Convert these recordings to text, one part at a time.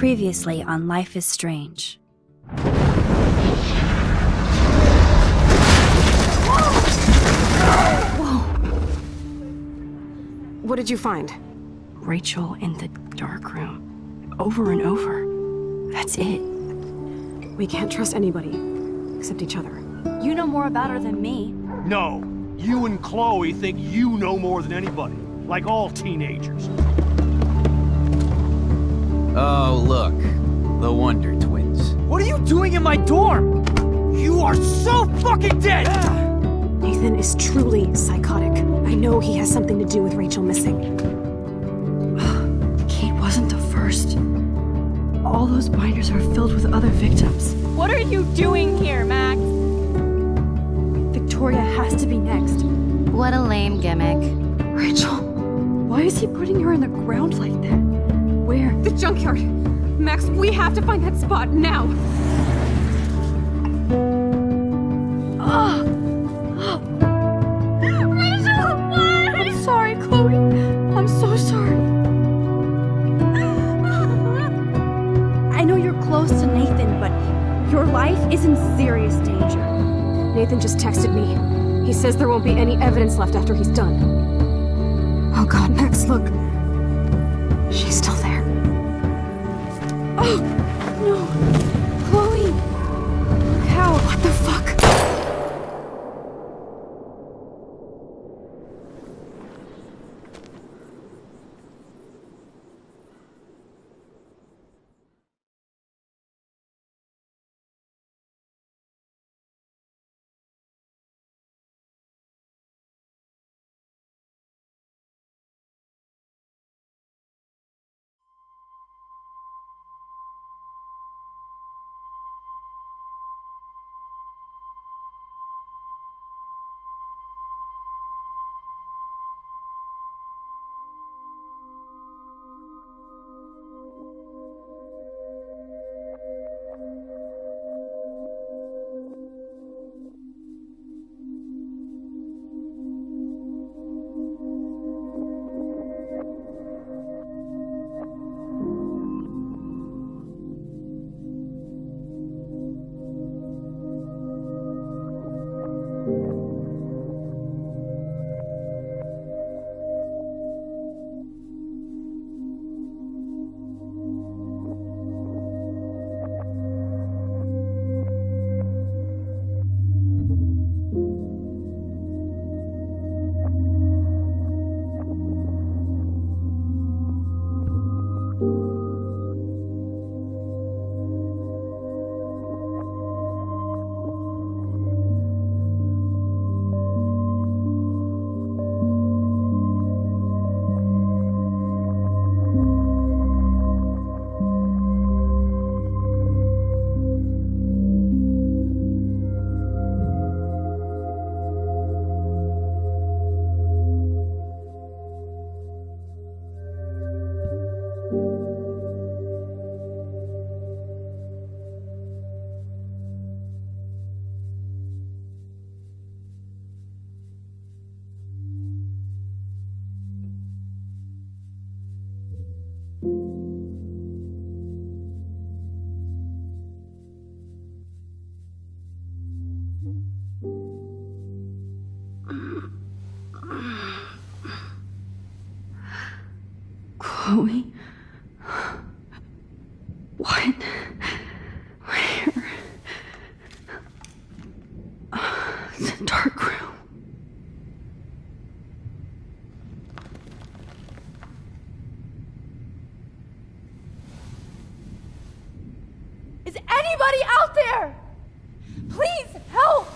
Previously on Life is Strange. Whoa! What did you find? Rachel in the dark room. Over and over. That's it. We can't trust anybody, except each other. You know more about her than me. No. You and Chloe think you know more than anybody. Like all teenagers. Oh, look. The Wonder Twins. What are you doing in my dorm? You are so fucking dead! Nathan is truly psychotic. I know he has something to do with Rachel missing. Kate wasn't the first. All those binders are filled with other victims. What are you doing here, Max? Victoria has to be next. What a lame gimmick. Rachel, why is he putting her in the ground like that? Where? The junkyard! Max, we have to find that spot now! Rachel, why? I'm sorry, Chloe. I'm so sorry. I know you're close to Nathan, but your life is in serious danger. Nathan just texted me. He says there won't be any evidence left after he's done. Oh god, Max, look. She's still there. Oh, no. Chloe. How? What the fuck? Chloe? What? Where? The dark room. Is anybody out there? Please help!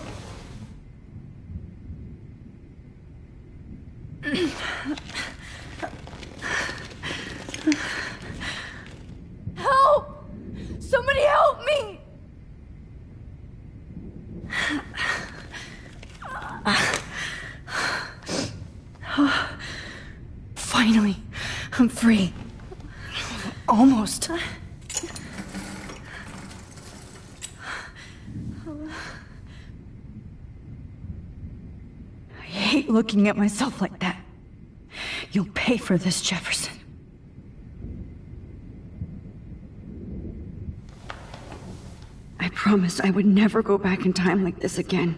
Help! Somebody help me! Finally, I'm free. Almost. I hate looking at myself like that. You'll pay for this, Jefferson. promised I would never go back in time like this again.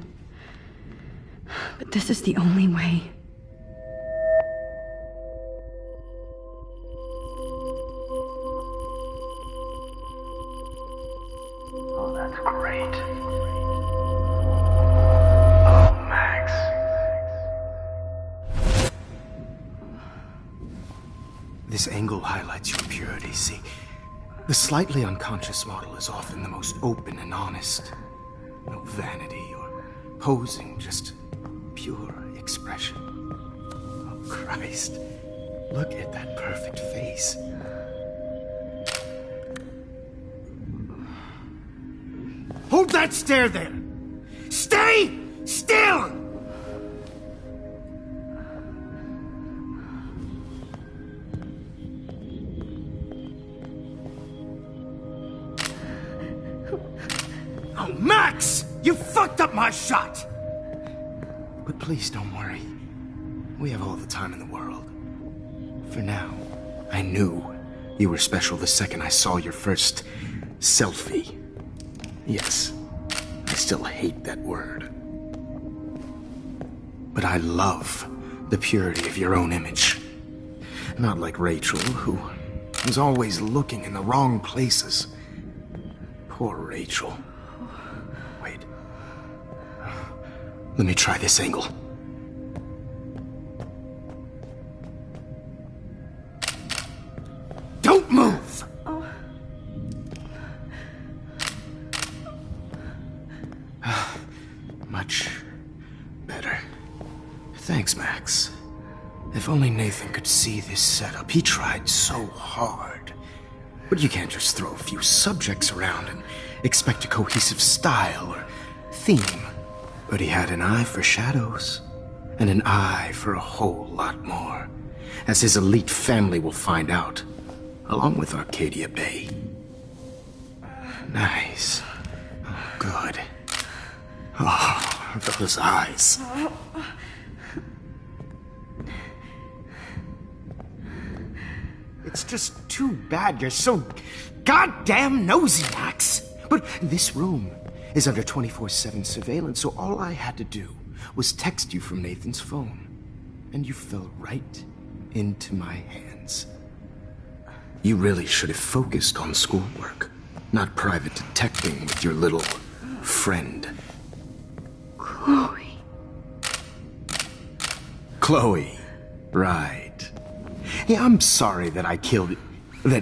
But this is the only way. Oh, that's great. Oh, Max. This angle highlights your purity, see? The slightly unconscious model is often the most open and honest. No vanity or posing, just pure expression. Oh, Christ. Look at that perfect face. Hold that stare there! Stay still! Oh, Max! You fucked up my shot! But please don't worry. We have all the time in the world. For now, I knew you were special the second I saw your first selfie. Yes, I still hate that word. But I love the purity of your own image. Not like Rachel, who was always looking in the wrong places. Poor Rachel. Wait. Let me try this angle. Don't move! Much better. Thanks, Max. If only Nathan could see this setup. He tried so hard. But you can't just throw a few subjects around and expect a cohesive style or theme. But he had an eye for shadows, and an eye for a whole lot more, as his elite family will find out, along with Arcadia Bay. Nice. Oh, good. Oh, those eyes. It's just too bad you're so goddamn nosy, Max. But this room is under 24/7 surveillance, so all I had to do was text you from Nathan's phone. And you fell right into my hands. You really should have focused on schoolwork, not private detecting with your little friend. Chloe. Chloe. Right. Yeah, I'm sorry that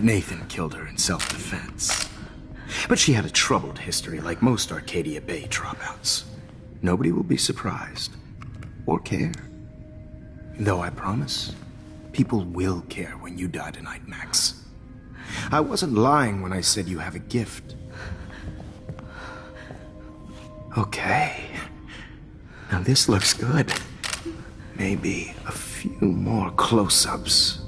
Nathan killed her in self-defense. But she had a troubled history like most Arcadia Bay dropouts. Nobody will be surprised. Or care. Though I promise, people will care when you die tonight, Max. I wasn't lying when I said you have a gift. Okay. Now this looks good. Maybe a few more close-ups.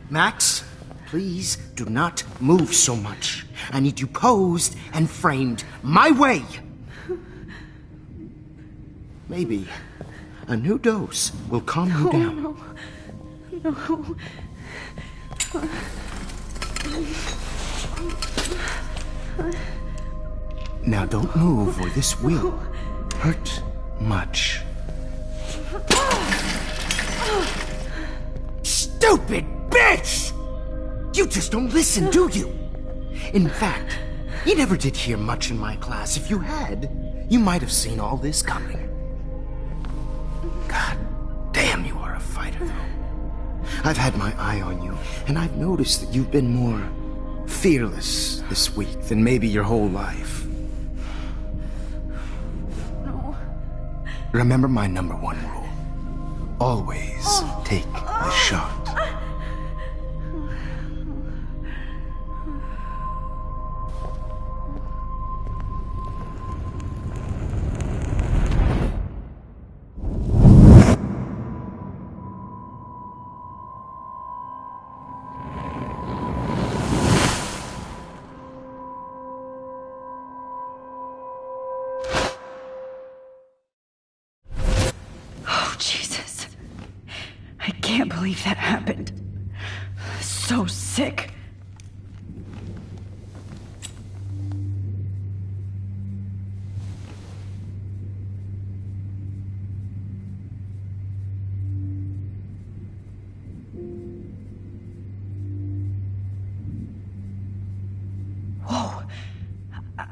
Max, please do not move so much. I need you posed and framed my way. Maybe a new dose will calm you down. No. Now don't move or this will hurt much. Stupid bitch! You just don't listen, do you? In fact, you never did hear much in my class. If you had, you might have seen all this coming. God damn, you are a fighter, though. I've had my eye on you, and I've noticed that you've been more fearless this week than maybe your whole life. No. Remember my number one rule. Always take the shot. Oh, Jesus. I can't believe that happened. so sick. Whoa.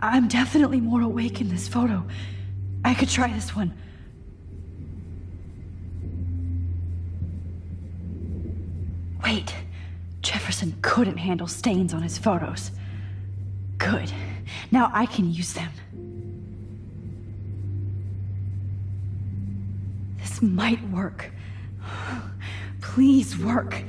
I'm definitely more awake in this photo. I could try this one. Wait. Jefferson couldn't handle stains on his photos. Good. Now I can use them. This might work. Please work.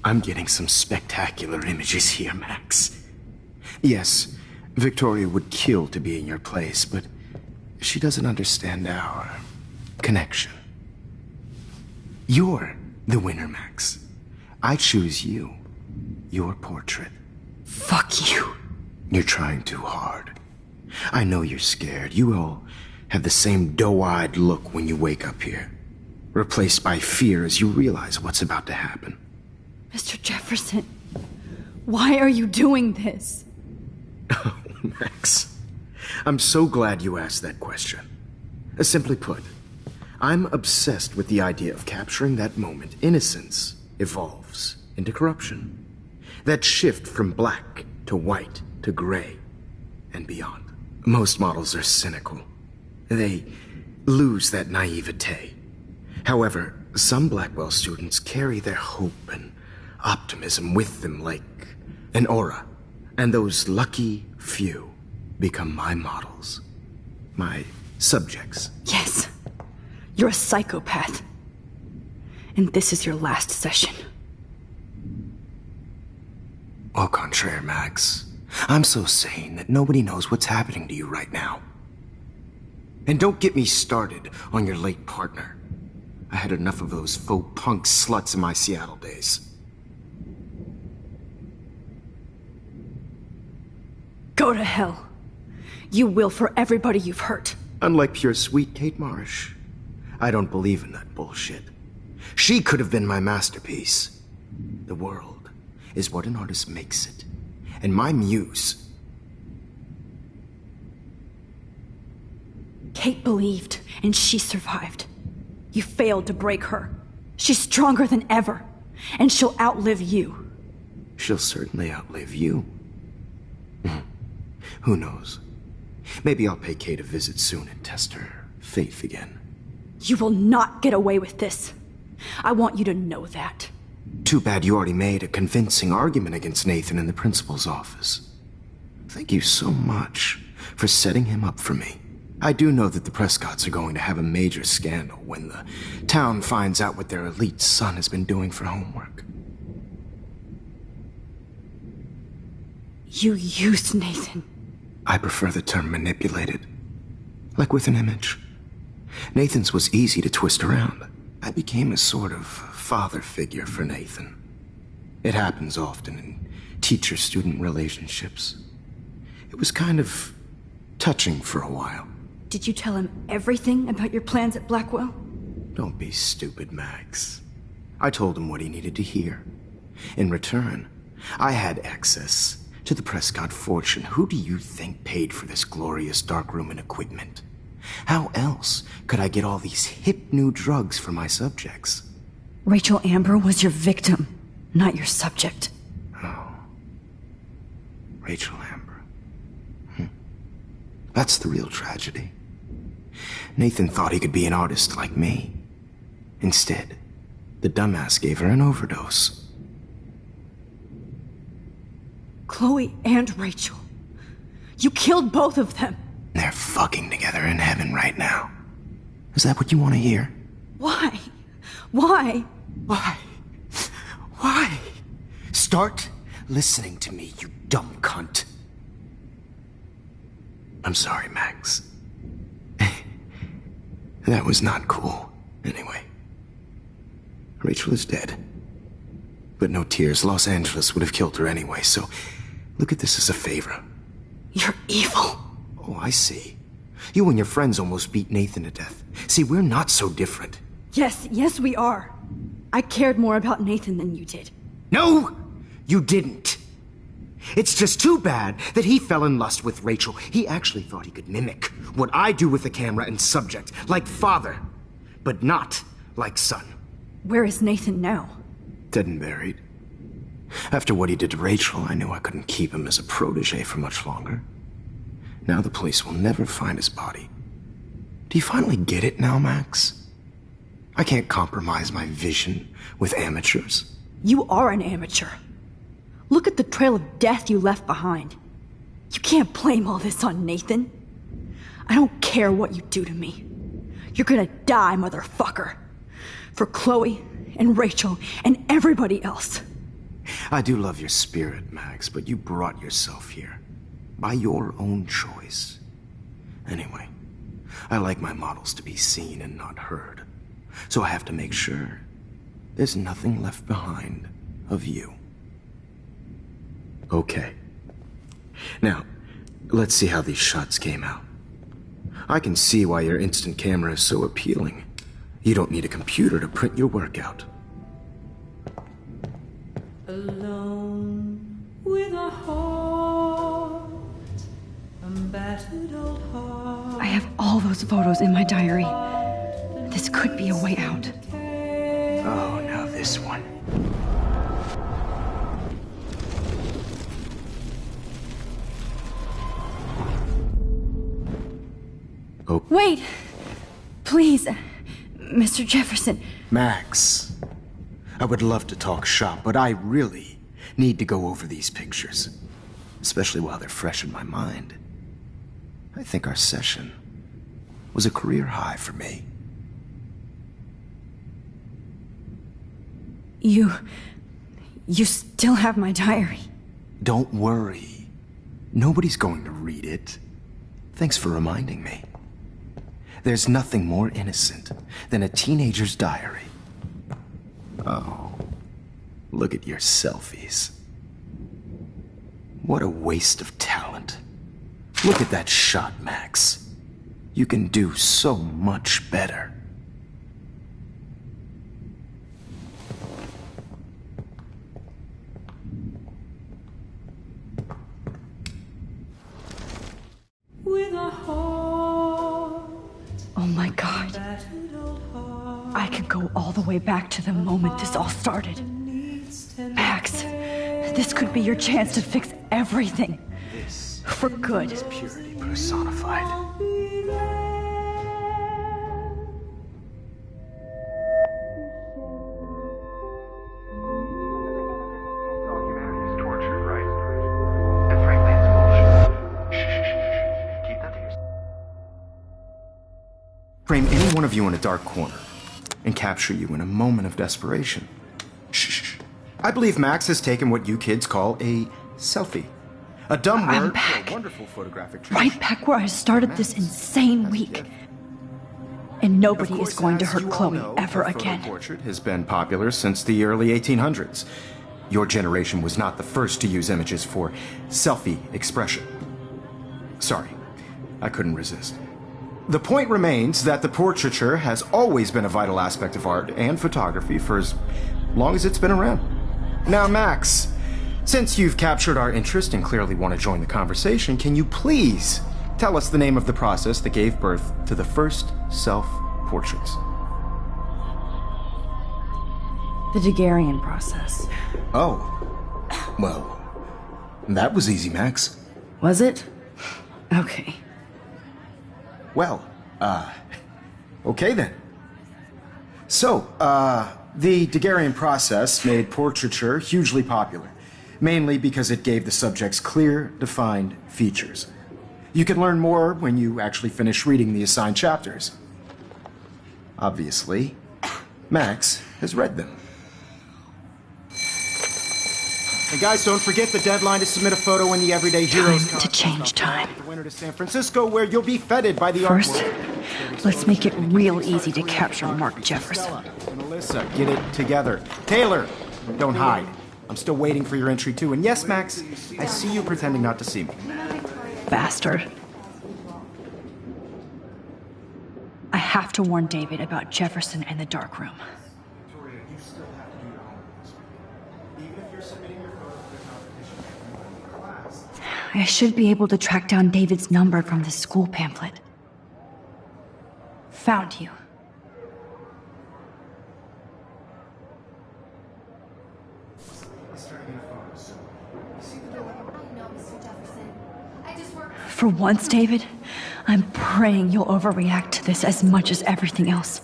I'm getting some spectacular images here, Max. Yes, Victoria would kill to be in your place, but she doesn't understand our connection. You're the winner, Max. I choose you. Your portrait. Fuck you. You're trying too hard. I know you're scared. You all have the same doe-eyed look when you wake up here, replaced by fear as you realize what's about to happen. Mr. Jefferson, why are you doing this? Oh, Max, I'm so glad you asked that question. Simply put, I'm obsessed with the idea of capturing that moment innocence evolves into corruption. That shift from black to white to gray and beyond. Most models are cynical. They lose that naivete. However, some Blackwell students carry their hope and optimism with them like an aura. And those lucky few become my models. My subjects. Yes. You're a psychopath. And this is your last session. Au contraire, Max. I'm so sane that nobody knows what's happening to you right now. And don't get me started on your late partner. I had enough of those faux punk sluts in my Seattle days. Go to hell. You will for everybody you've hurt. Unlike pure sweet Kate Marsh, I don't believe in that bullshit. She could have been my masterpiece. The world is what an artist makes it. And my muse... Kate believed, and she survived. You failed to break her. She's stronger than ever, and she'll outlive you. She'll certainly outlive you. Who knows? Maybe I'll pay Kate a visit soon and test her faith again. You will not get away with this. I want you to know that. Too bad you already made a convincing argument against Nathan in the principal's office. Thank you so much for setting him up for me. I do know that the Prescotts are going to have a major scandal when the town finds out what their elite son has been doing for homework. You used Nathan. I prefer the term manipulated. Like with an image. Nathan's was easy to twist around. I became a sort of father figure for Nathan. It happens often in teacher-student relationships. It was kind of touching for a while. Did you tell him everything about your plans at Blackwell? Don't be stupid, Max. I told him what he needed to hear. In return, I had access to the Prescott fortune. Who do you think paid for this glorious darkroom and equipment? How else could I get all these hip new drugs for my subjects? Rachel Amber was your victim, not your subject. Oh. Rachel Amber. That's the real tragedy. Nathan thought he could be an artist like me. Instead, the dumbass gave her an overdose. Chloe and Rachel. You killed both of them. They're fucking together in heaven right now. Is that what you want to hear? Why? Why? Why? Why? Start listening to me, you dumb cunt. I'm sorry, Max. That was not cool. Anyway. Rachel is dead. But no tears. Los Angeles would have killed her anyway, so look at this as a favor. You're evil. Oh, I see. You and your friends almost beat Nathan to death. See, we're not so different. Yes, we are. I cared more about Nathan than you did. No, you didn't. It's just too bad that he fell in lust with Rachel. He actually thought he could mimic what I do with the camera and subject, like father, but not like son. Where is Nathan now? Dead and buried. After what he did to Rachel, I knew I couldn't keep him as a protege for much longer. Now the police will never find his body. Do you finally get it now, Max? I can't compromise my vision with amateurs. You are an amateur. Look at the trail of death you left behind. You can't blame all this on Nathan. I don't care what you do to me. You're gonna die, motherfucker. For Chloe and Rachel and everybody else. I do love your spirit, Max, but you brought yourself here. By your own choice. Anyway, I like my models to be seen and not heard. So I have to make sure there's nothing left behind of you. Okay. Now, let's see how these shots came out. I can see why your instant camera is so appealing. You don't need a computer to print your work out. Alone with a heart, a battered old heart. I have all those photos in my diary. This could be a way out. Oh, now this one. Oh. Wait! Please, Mr. Jefferson. Max, I would love to talk shop, but I really need to go over these pictures. Especially while they're fresh in my mind. I think our session was a career high for me. You still have my diary. Don't worry. Nobody's going to read it. Thanks for reminding me. There's nothing more innocent than a teenager's diary. Oh, look at your selfies. What a waste of talent. Look at that shot, Max. You can do so much better. With a heart, Oh my God. battered old heart. I could go all the way back to the moment this all started. Max, this could be your chance to fix everything. This For good. is purity personified. I'll be there. All humanity is tortured, right? And frankly, it's bullshit. Shh. Keep that to yourself. Frame any one of you in a dark corner and capture you in a moment of desperation. Shh. I believe Max has taken what you kids call a selfie. A dumb I'm word back. for a wonderful photographic Right back where I started this insane week. And nobody is going to hurt Chloe ever again. Portrait has been popular since the early 1800s. Your generation was not the first to use images for selfie expression. Sorry, I couldn't resist. The point remains that the portraiture has always been a vital aspect of art and photography for as long as it's been around. Now, Max, since you've captured our interest and clearly want to join the conversation, can you please tell us the name of the process that gave birth to the first self-portraits? The Daguerrean process. Oh. Well, that was easy, Max. Was it? Okay. Well, okay then. So, the Daguerrean process made portraiture hugely popular, mainly because it gave the subjects clear, defined features. You can learn more when you actually finish reading the assigned chapters. Obviously, Max has read them. And guys, don't forget the deadline to submit a photo in the Everyday Heroes Time to change time. The winter to San Francisco, where you'll be feted by the First, art world. let's make it real easy to capture Mark Jefferson. And Alyssa, get it together. Taylor, don't hide. I'm still waiting for your entry too. And yes, Max, I see you pretending not to see me. Bastard. I have to warn David about Jefferson and the dark room. Victoria, you still have to do your homework. Even if you're submitting your photo for the competition class. I should be able to track down David's number from the school pamphlet. Found you. For once, David, I'm praying you'll overreact to this as much as everything else.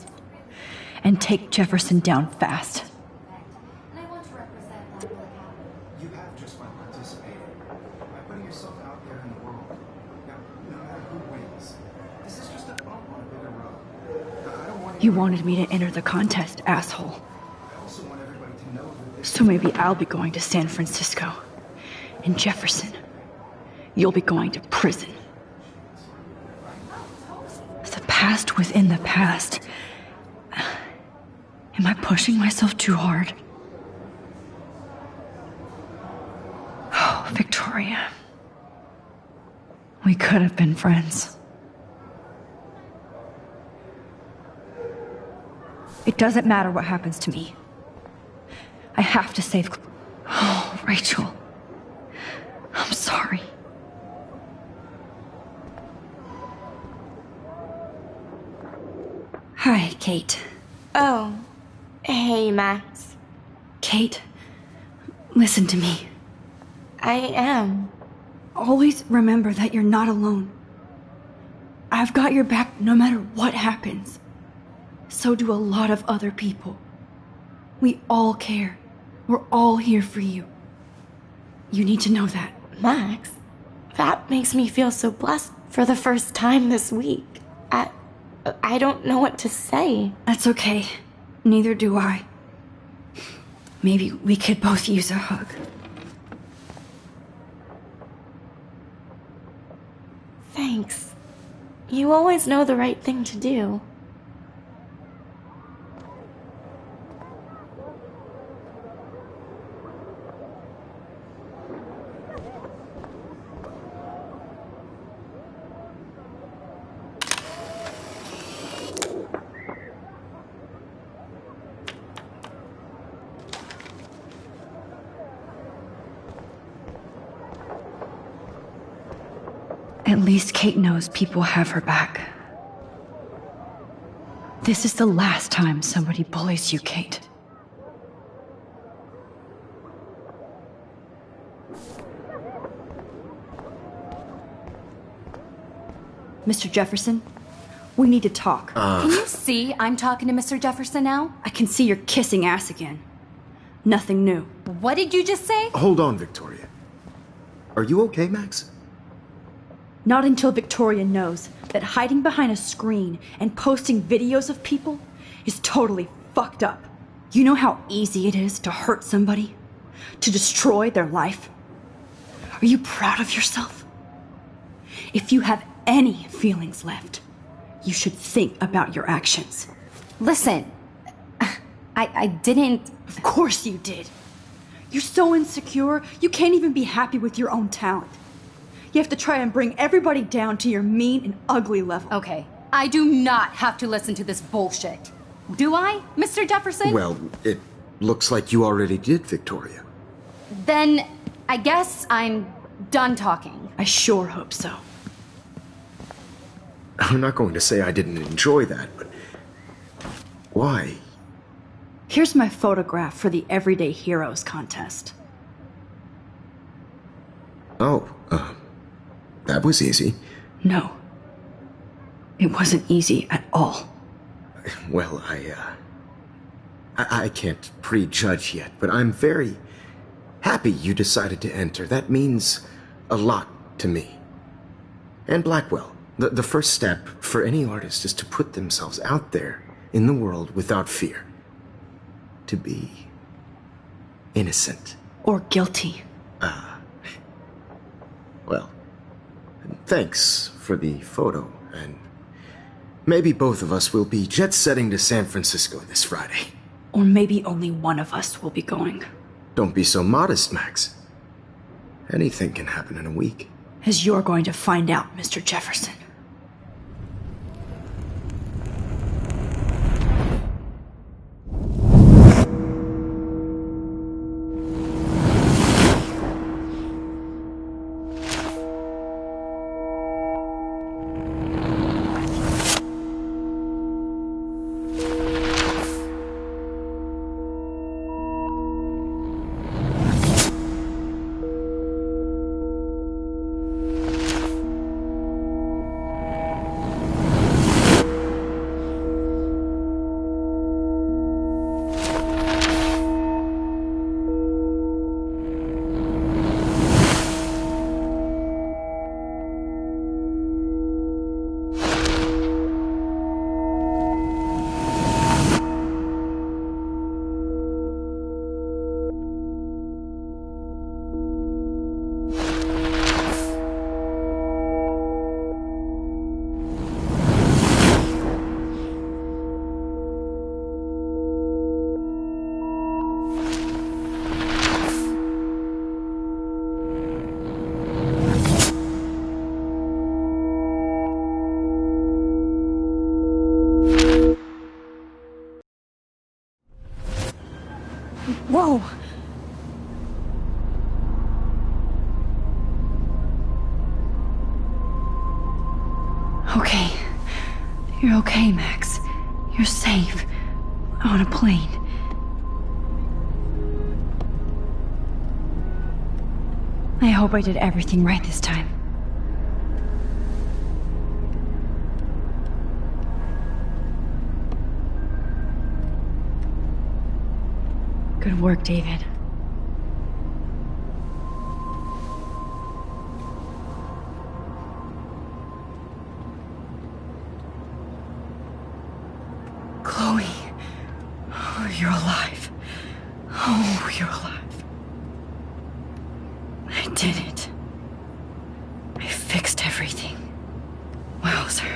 And take Jefferson down fast. You have just by participating, by putting yourself out there in the world. Now, no matter who wins, this is just a bump on a bigger road. I don't want You wanted me to enter the contest, asshole. I also want everybody to know that this So maybe I'll be going to San Francisco. And Jefferson, you'll be going to prison. The past within the past. Am I pushing myself too hard? Oh, Victoria. We could have been friends. It doesn't matter what happens to me. I have to save... Oh, Rachel. I'm sorry. Hi, Kate. Oh. Hey, Max. Kate, listen to me. I am. Always remember that you're not alone. I've got your back no matter what happens. So do a lot of other people. We all care. We're all here for you. You need to know that. Max, that makes me feel so blessed for the first time this week. I don't know what to say. That's okay. Neither do I. Maybe we could both use a hug. Thanks. You always know the right thing to do. At least Kate knows people have her back. This is the last time somebody bullies you, Kate. Mr. Jefferson, we need to talk. Can you see I'm talking to Mr. Jefferson now? I can see you're kissing ass again. Nothing new. What did you just say? Hold on, Victoria. Are you okay, Max? Not until Victoria knows that hiding behind a screen and posting videos of people is totally fucked up. You know how easy it is to hurt somebody? To destroy their life? Are you proud of yourself? If you have any feelings left, you should think about your actions. Listen, I didn't... Of course you did. You're so insecure, you can't even be happy with your own talent. You have to try and bring everybody down to your mean and ugly level. Okay, I do not have to listen to this bullshit. Do I, Mr. Jefferson? Well, it looks like you already did, Victoria. Then I guess I'm done talking. I sure hope so. I'm not going to say I didn't enjoy that, but why? Here's my photograph for the Everyday Heroes contest. Oh, that was easy. No. It wasn't easy at all. Well, I can't prejudge yet, but I'm very happy you decided to enter. That means a lot to me. And Blackwell. The first step for any artist is to put themselves out there in the world without fear. To be innocent. Or guilty. Well, thanks for the photo, and maybe both of us will be jet-setting to San Francisco this Friday. Or maybe only one of us will be going. Don't be so modest, Max. Anything can happen in a week. As you're going to find out, Mr. Jefferson. Whoa! Okay. You're okay, Max. You're safe. On a plane. I hope I did everything right this time. Good work, David. Chloe. Oh, you're alive. Oh, you're alive. I did it. I fixed everything. Wowzer.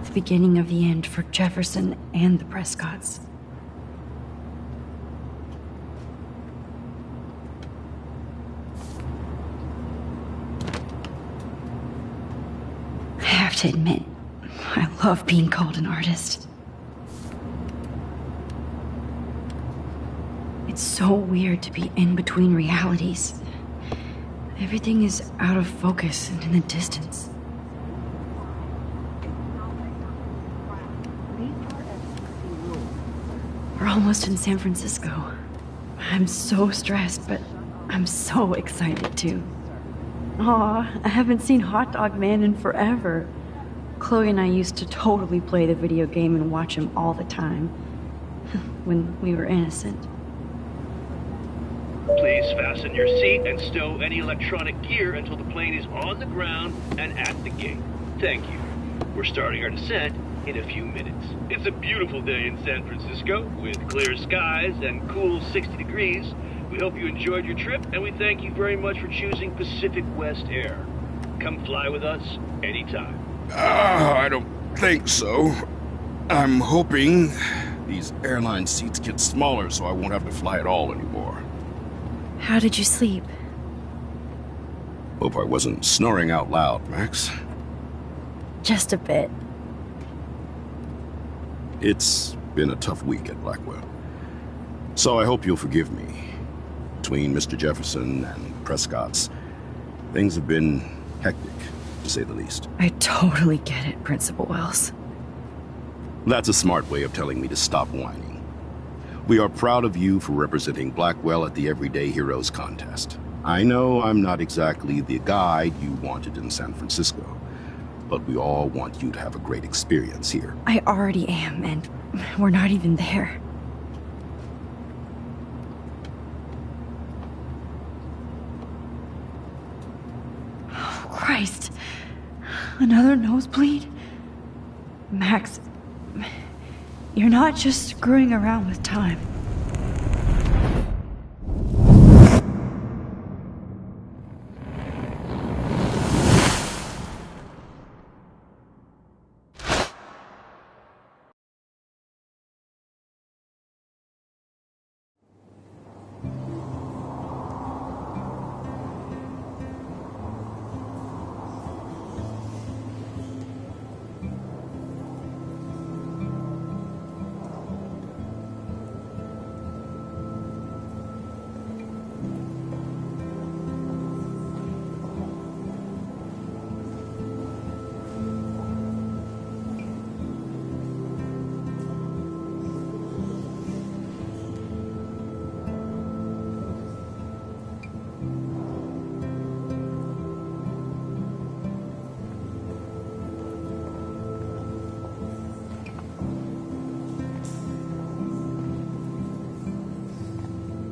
The beginning of the end for Jefferson and the Prescotts. I have to admit, I love being called an artist. It's so weird to be in between realities. Everything is out of focus and in the distance. We're almost in San Francisco. I'm so stressed, but I'm so excited too. Aw, I haven't seen Hot Dog Man in forever. Chloe and I used to totally play the video game and watch him all the time. When we were innocent. Please fasten your seat and stow any electronic gear until the plane is on the ground and at the gate. Thank you. We're starting our descent in a few minutes. It's a beautiful day in San Francisco with clear skies and cool 60 degrees. We hope you enjoyed your trip, and we thank you very much for choosing Pacific West Air. Come fly with us anytime. I don't think so. I'm hoping these airline seats get smaller so I won't have to fly at all anymore. How did you sleep? Hope I wasn't snoring out loud, Max. Just a bit. It's been a tough week at Blackwell. So I hope you'll forgive me. Between Mr. Jefferson and Prescott's, things have been hectic, to say the least. I totally get it, Principal Wells. That's a smart way of telling me to stop whining. We are proud of you for representing Blackwell at the Everyday Heroes contest. I know I'm not exactly the guide you wanted in San Francisco, but we all want you to have a great experience here. I already am, and we're not even there. Oh, Christ. Another nosebleed? Max, you're not just screwing around with time.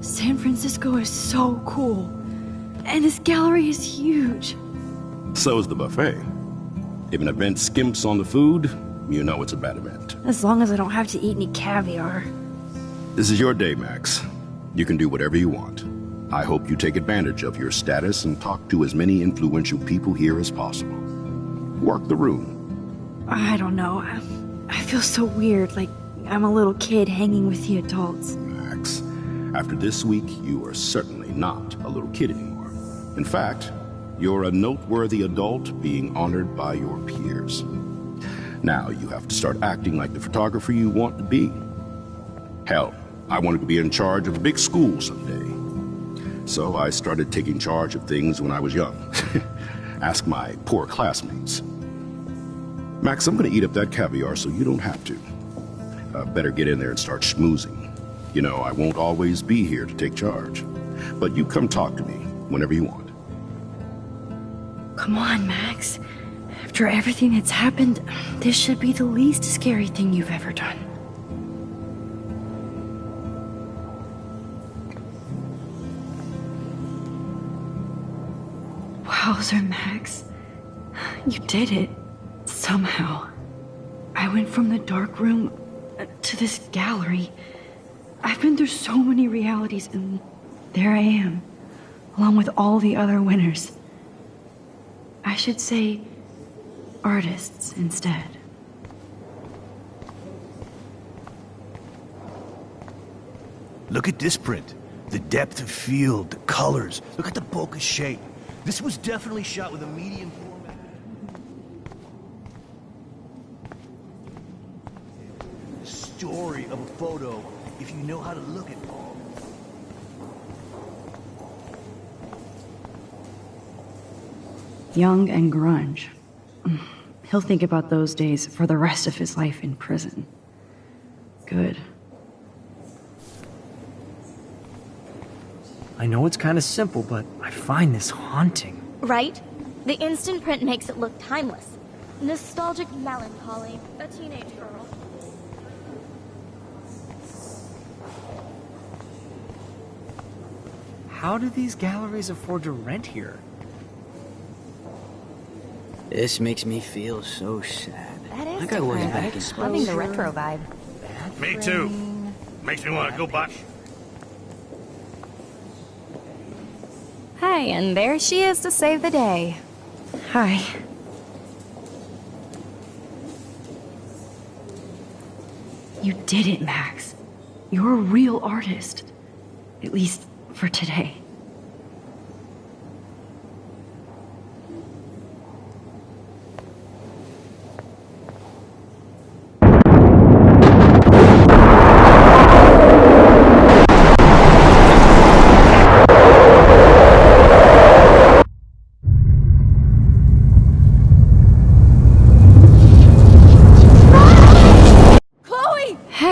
San Francisco is so cool. And this gallery is huge. So is the buffet. If an event skimps on the food, you know it's a bad event. As long as I don't have to eat any caviar. This is your day, Max. You can do whatever you want. I hope you take advantage of your status and talk to as many influential people here as possible. Work the room. I don't know. I feel so weird, like I'm a little kid hanging with the adults. Max, after this week, you are certainly not a little kid anymore. In fact, you're a noteworthy adult being honored by your peers. Now you have to start acting like the photographer you want to be. Hell, I wanted to be in charge of a big school someday. So I started taking charge of things when I was young. Ask my poor classmates. Max, I'm gonna eat up that caviar so you don't have to. Better get in there and start schmoozing. You know, I won't always be here to take charge. But you come talk to me whenever you want. Come on, Max. After everything that's happened, this should be the least scary thing you've ever done. Wowzer, Max. You did it. Somehow. I went from the dark room to this gallery. I've been through so many realities, and there I am, along with all the other winners. I should say artists instead. Look at this print. The depth of field, the colors. Look at the bokeh shape. This was definitely shot with a medium format. The story of a photo, if you know how to look at all. Young and grunge. He'll think about those days for the rest of his life in prison. Good. I know it's kind of simple, but I find this haunting. Right? The instant print makes it look timeless. Nostalgic melancholy. A teenage girl. How do these galleries afford to rent here? This makes me feel so sad. That is like I was back in Loving the retro vibe. Me too. Makes me want to go back. Hi, and there she is to save the day. Hi. You did it, Max. You're a real artist. At least for today.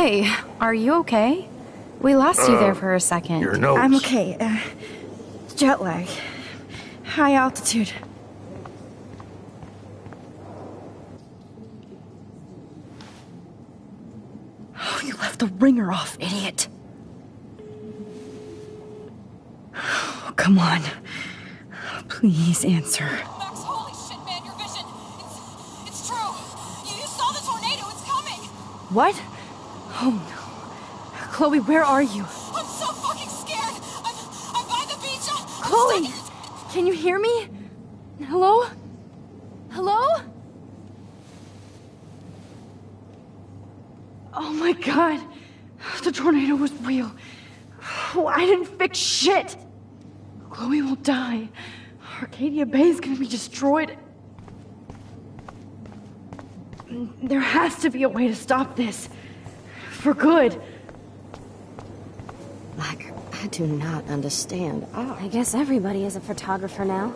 Hey, are you okay? We lost you there for a second. Your nose. I'm okay. Jet lag. High altitude. Oh, you left the ringer off, idiot. Oh, come on. Please answer. Max, holy shit, man, your vision. It's true. You saw the tornado. It's coming. What? Oh no. Chloe, where are you? I'm so fucking scared. I'm by the beach. Chloe! Can you hear me? Hello? Hello? Oh my god. The tornado was real. Oh, I didn't fix shit. Chloe will die. Arcadia Bay is gonna be destroyed. There has to be a way to stop this. For good. I do not understand. Oh, I guess everybody is a photographer now.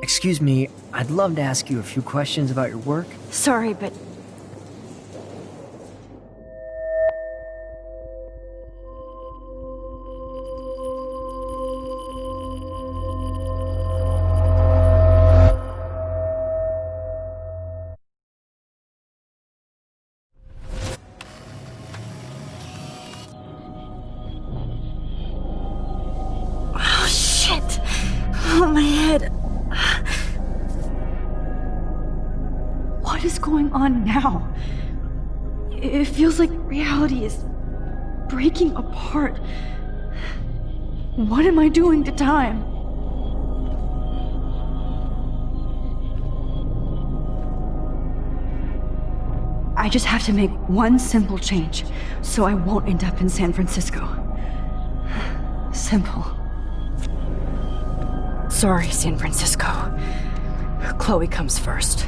Excuse me, I'd love to ask you a few questions about your work. Sorry, but oh shit. Oh, my head. What is going on now? It feels like reality is breaking apart. What am I doing to time? I just have to make one simple change, so I won't end up in San Francisco. Simple. Sorry, San Francisco. Chloe comes first.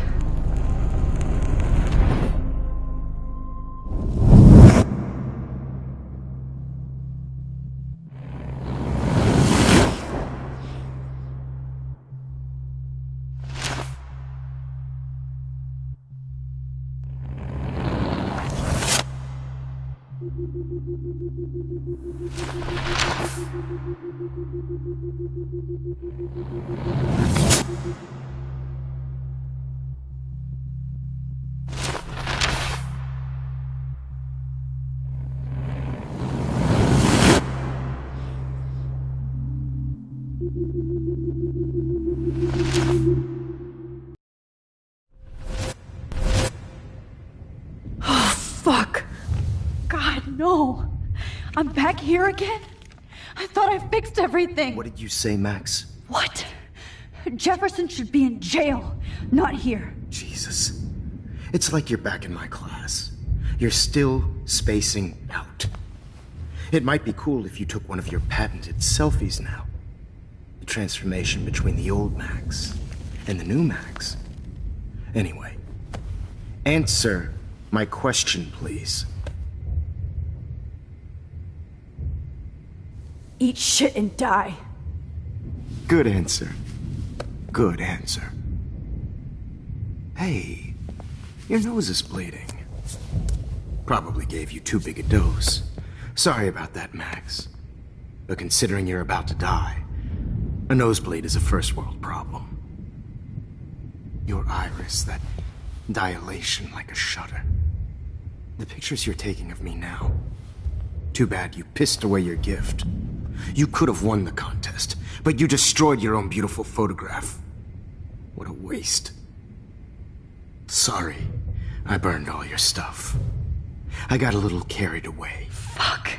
Oh, fuck. God, no. I'm back here again? I thought I fixed everything. What did you say, Max? What? Jefferson should be in jail, not here. Jesus. It's like you're back in my class. You're still spacing out. It might be cool if you took one of your patented selfies now. The transformation between the old Max and the new Max. Anyway, answer my question, please. Eat shit and die. Good answer. Good answer. Hey, your nose is bleeding. Probably gave you too big a dose. Sorry about that, Max. But considering you're about to die, a nosebleed is a first world problem. Your iris, that dilation like a shutter. The pictures you're taking of me now. Too bad you pissed away your gift. You could have won the contest, but you destroyed your own beautiful photograph. What a waste. Sorry, I burned all your stuff. I got a little carried away. Fuck.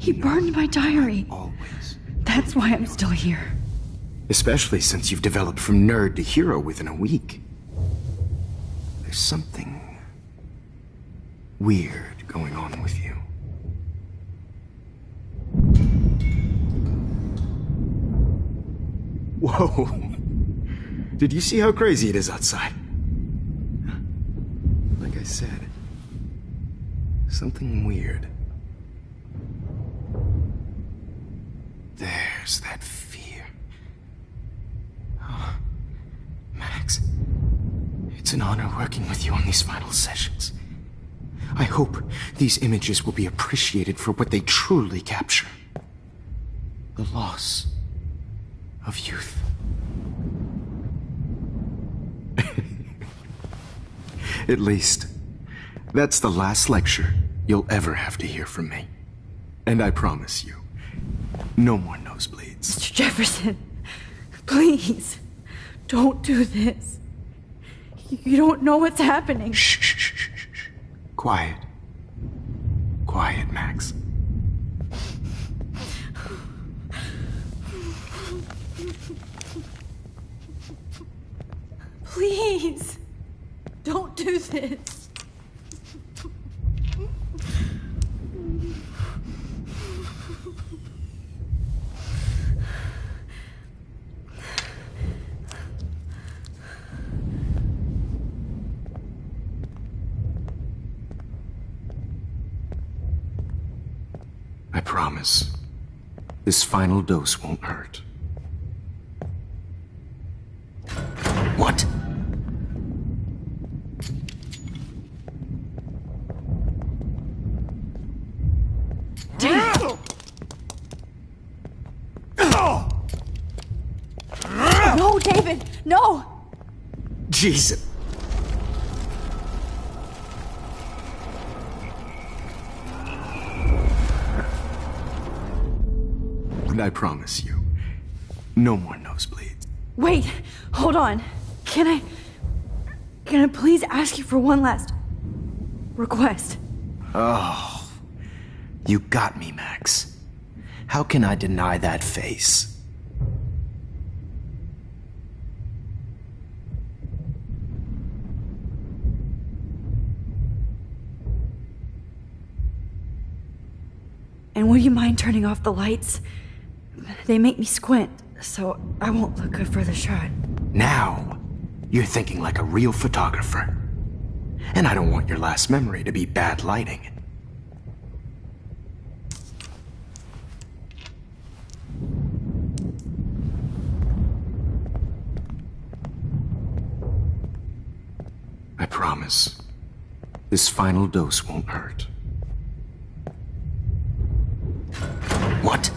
He burned my diary. Always. That's why I'm still here. Especially since you've developed from nerd to hero within a week. There's something weird going on with you. Whoa. Did you see how crazy it is outside? Like I said, something weird. There's that fear. Oh, Max, it's an honor working with you on these final sessions. I hope these images will be appreciated for what they truly capture. The loss of youth. At least, that's the last lecture you'll ever have to hear from me. And I promise you, no more nosebleeds. Mr. Jefferson, please, don't do this. You don't know what's happening. Shh, shh, shh, shh, shh. Quiet. Quiet, Max. Please, don't do this. I promise, this final dose won't hurt. What? No, David, no! Jesus. And I promise you, no more nosebleeds. Wait, hold on. Can I please ask you for one last request? Oh, you got me, Max. How can I deny that face? And would you mind turning off the lights? They make me squint, so I won't look good for the shot. Now, you're thinking like a real photographer. And I don't want your last memory to be bad lighting. I promise, this final dose won't hurt. What?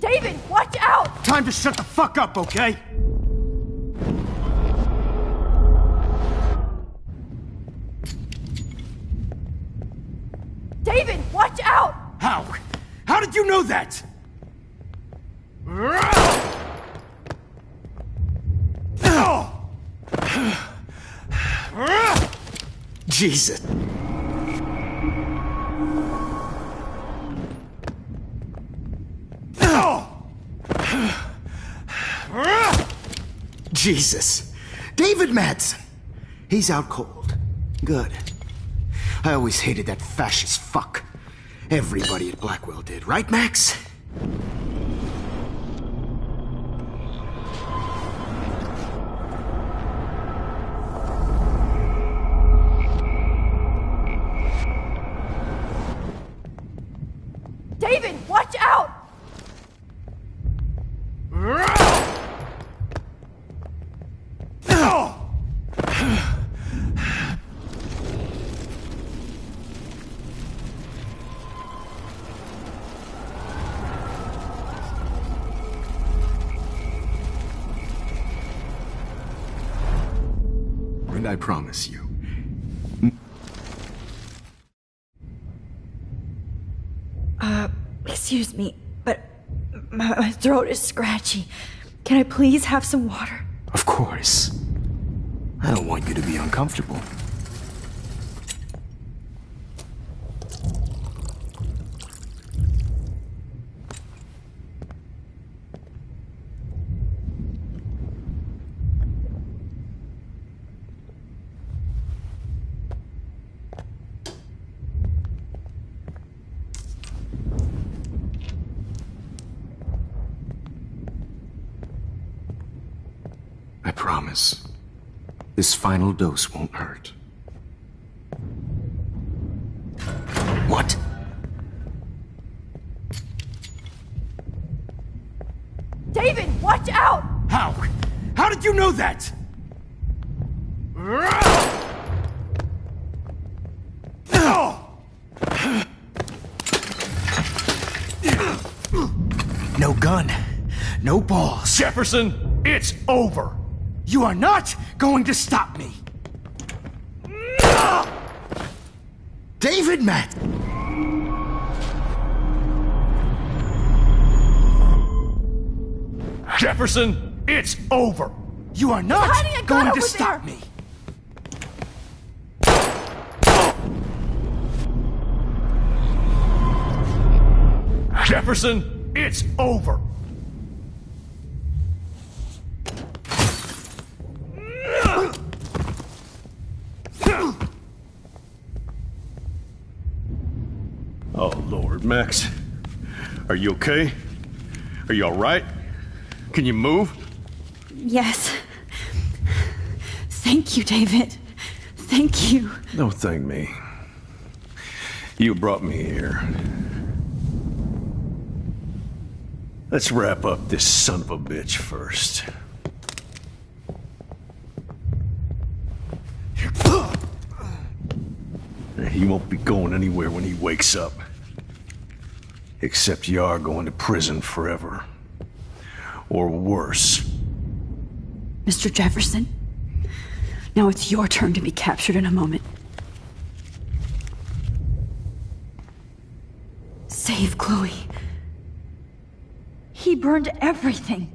David, watch out! Time to shut the fuck up, okay? David, watch out! How? How did you know that? Jesus. Jesus. David Madsen. He's out cold. Good. I always hated that fascist fuck. Everybody at Blackwell did, right, Max? David, watch out! And I promise you. Excuse me, but my throat is scratchy. Can I please have some water? Of course. I don't want you to be uncomfortable. I promise, this final dose won't hurt. What? David, watch out! How? How did you know that? No gun. No balls. Jefferson, it's over. You are not going to stop me. David Matt. Jefferson, it's over. You are not Honey, I got going over to stop there. me. Jefferson, it's over. Oh, Lord, Max. Are you okay? Are you all right? Can you move? Yes. Thank you, David. Thank you. Don't thank me. You brought me here. Let's wrap up this son of a bitch first. He won't be going anywhere when he wakes up. Except you are going to prison forever. Or worse. Mr. Jefferson, now it's your turn to be captured in a moment. Save Chloe. He burned everything,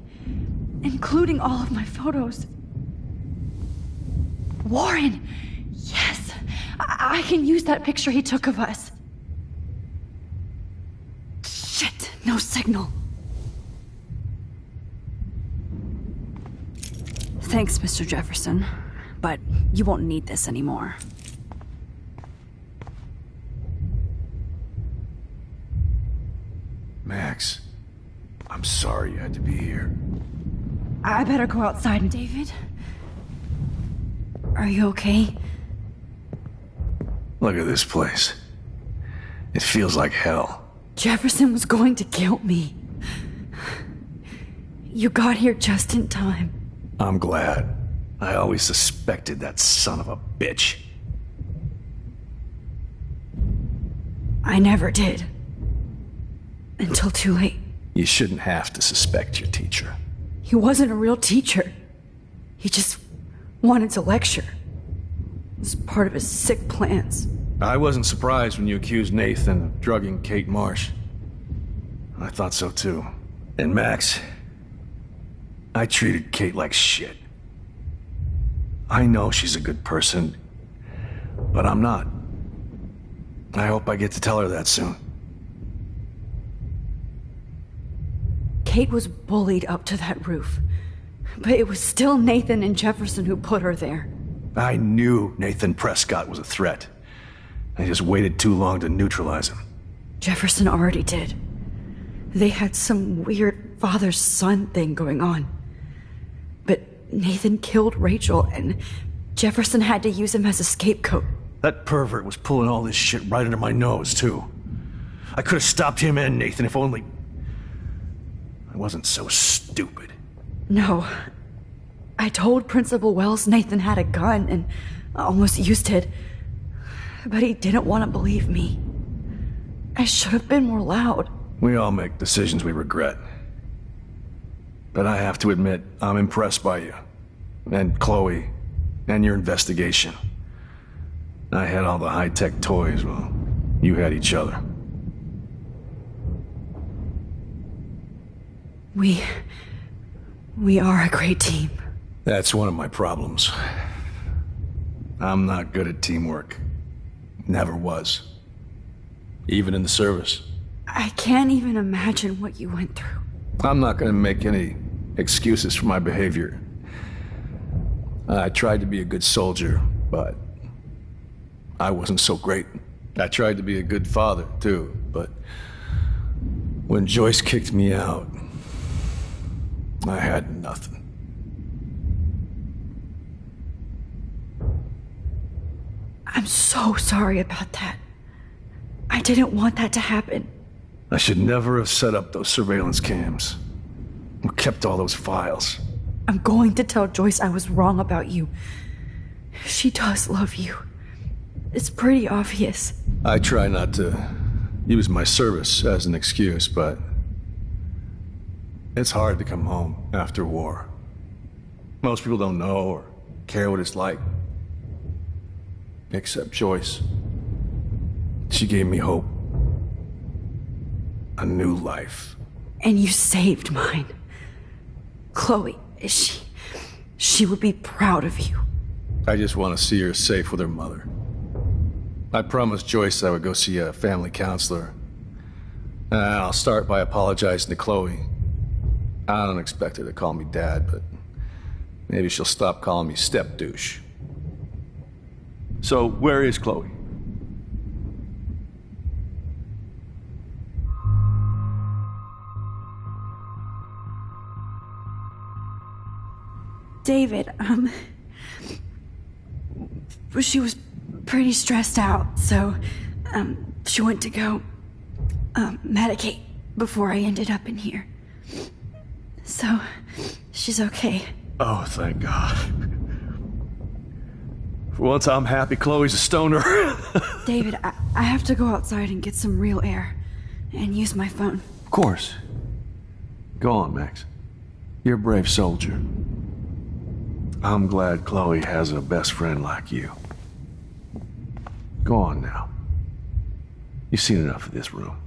including all of my photos. Warren! Yes! I can use that picture he took of us. Shit, no signal. Thanks, Mr. Jefferson, but you won't need this anymore. Max, I'm sorry you had to be here. I better go outside. David? Are you okay? Look at this place. It feels like hell. Jefferson was going to kill me. You got here just in time. I'm glad. I always suspected that son of a bitch. I never did. Until too late. You shouldn't have to suspect your teacher. He wasn't a real teacher. He just wanted to lecture. It was part of his sick plans. I wasn't surprised when you accused Nathan of drugging Kate Marsh. I thought so too. And Max, I treated Kate like shit. I know she's a good person, but I'm not. I hope I get to tell her that soon. Kate was bullied up to that roof. But it was still Nathan and Jefferson who put her there. I knew Nathan Prescott was a threat. I just waited too long to neutralize him. Jefferson already did. They had some weird father-son thing going on. But Nathan killed Rachel, and Jefferson had to use him as a scapegoat. That pervert was pulling all this shit right under my nose, too. I could have stopped him and Nathan if only I wasn't so stupid. No. I told Principal Wells Nathan had a gun and almost used it. But he didn't want to believe me. I should have been more loud. We all make decisions we regret. But I have to admit, I'm impressed by you. And Chloe. And your investigation. I had all the high-tech toys, well, you had each other. We are a great team. That's one of my problems. I'm not good at teamwork. Never was. Even in the service. I can't even imagine what you went through. I'm not gonna make any excuses for my behavior. I tried to be a good soldier, but I wasn't so great. I tried to be a good father, too, but when Joyce kicked me out, I had nothing. I'm so sorry about that. I didn't want that to happen. I should never have set up those surveillance cams. Who kept all those files? I'm going to tell Joyce I was wrong about you. She does love you. It's pretty obvious. I try not to use my service as an excuse, but it's hard to come home after war. Most people don't know or care what it's like. Except Joyce. She gave me hope. A new life. And you saved mine. Chloe, she would be proud of you. I just want to see her safe with her mother. I promised Joyce I would go see a family counselor. And I'll start by apologizing to Chloe. I don't expect her to call me Dad, but maybe she'll stop calling me step douche. So, where is Chloe? David, she was pretty stressed out, so, she went to go, medicate before I ended up in here. So, she's okay. Oh, thank God. For once, I'm happy Chloe's a stoner. David, I have to go outside and get some real air, and use my phone. Of course. Go on, Max. You're a brave soldier. I'm glad Chloe has a best friend like you. Go on now. You've seen enough of this room.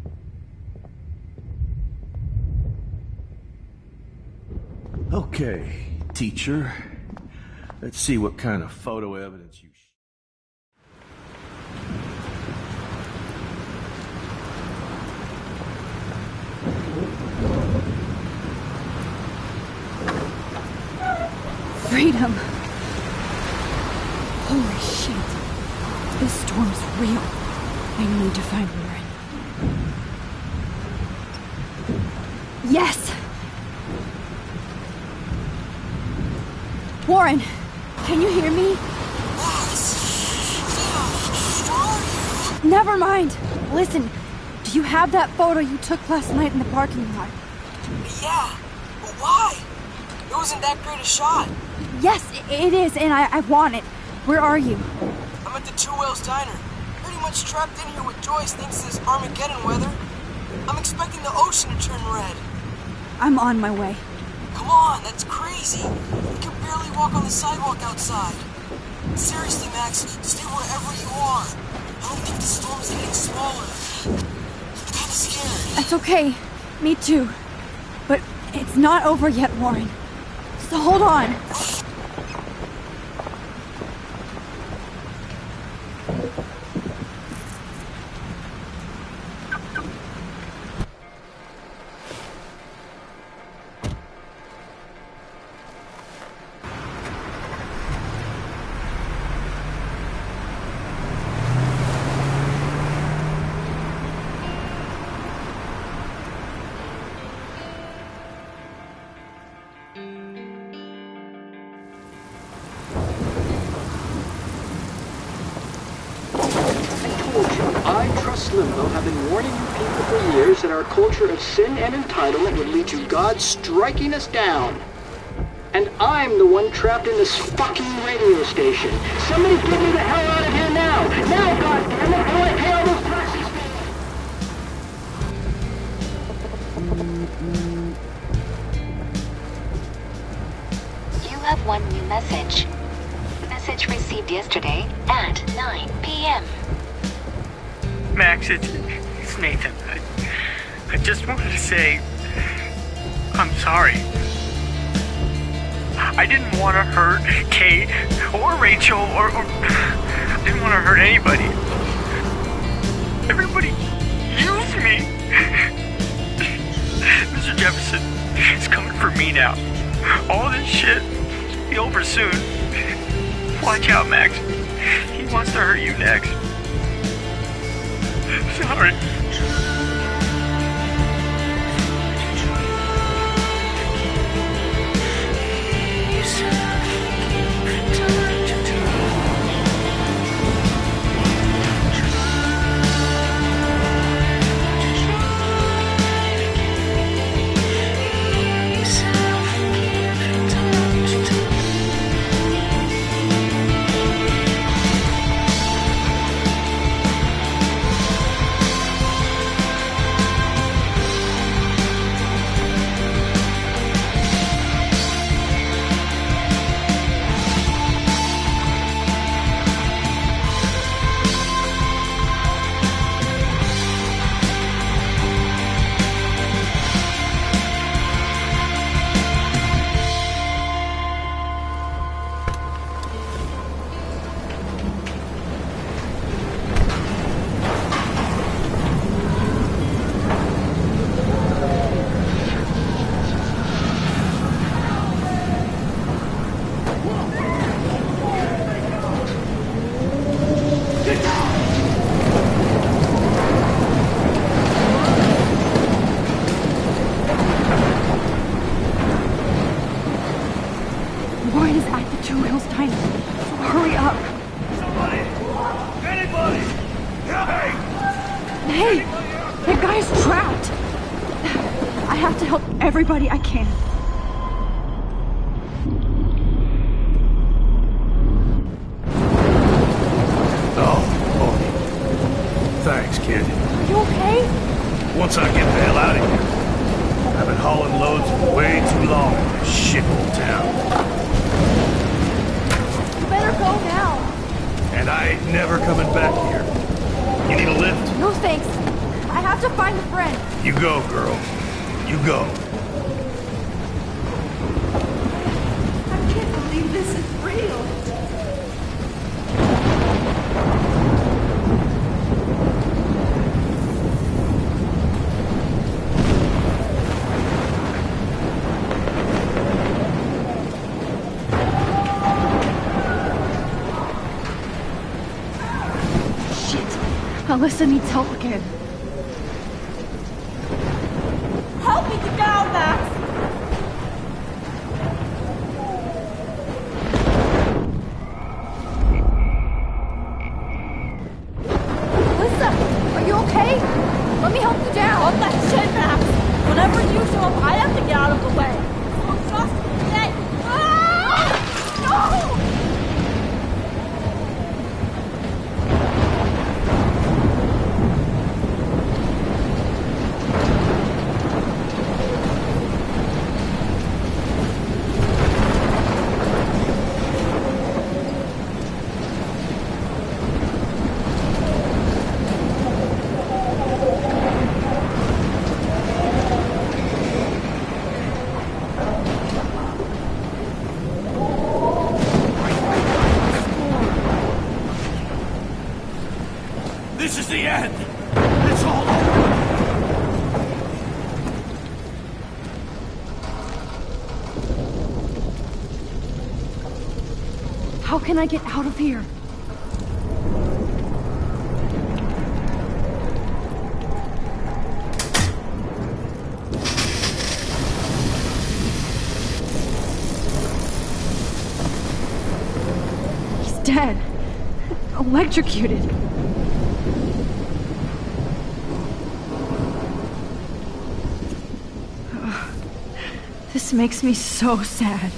Okay, teacher. Let's see what kind of photo evidence you... Freedom. Holy shit. This storm's real. I need to find Warren. Yes! Warren, can you hear me? Never mind. Listen, do you have that photo you took last night in the parking lot? Yeah, but why? It wasn't that great a shot. Yes, it is, and I want it. Where are you? I'm at the Two Whales Diner. Pretty much trapped in here with Joyce thinks this Armageddon weather. I'm expecting the ocean to turn red. I'm on my way. Come on, that's crazy. You can barely walk on the sidewalk outside. Seriously, Max, stay wherever you are. I don't think the storm's getting smaller. I'm kinda scared. That's okay. Me too. But it's not over yet, Warren. So hold on. Limbo have been warning you people for years that our culture of sin and entitlement would lead to God striking us down. And I'm the one trapped in this fucking radio station. Somebody get me the hell out of here now! Now, goddammit, or I pay all those taxes! You have one new message. Message received yesterday at 9 p.m. Max, it's Nathan. I just wanted to say, I'm sorry. I didn't want to hurt Kate or Rachel or I didn't want to hurt anybody. Everybody used me. Mr. Jefferson is coming for me now. All this shit will be over soon. Watch out, Max. He wants to hurt you next. Sorry. You okay? That guy's trapped. I have to help everybody I can. Thanks, kid. Are you okay? Once I get the hell out of here. I've been hauling loads for way too long in this shithole town. You better go now. And I ain't never coming back here. You need a lift? No thanks. I have to find a friend. You go, girl. You go. I can't believe this is real. Alyssa needs help again. Help me get down, Max! Alyssa, are you okay? Let me help you down. What that shit, Max? Whenever you show up, I have to get out of the way. So just get... Ah! No! This is the end! It's all over! How can I get out of here? He's dead. Electrocuted. This makes me so sad.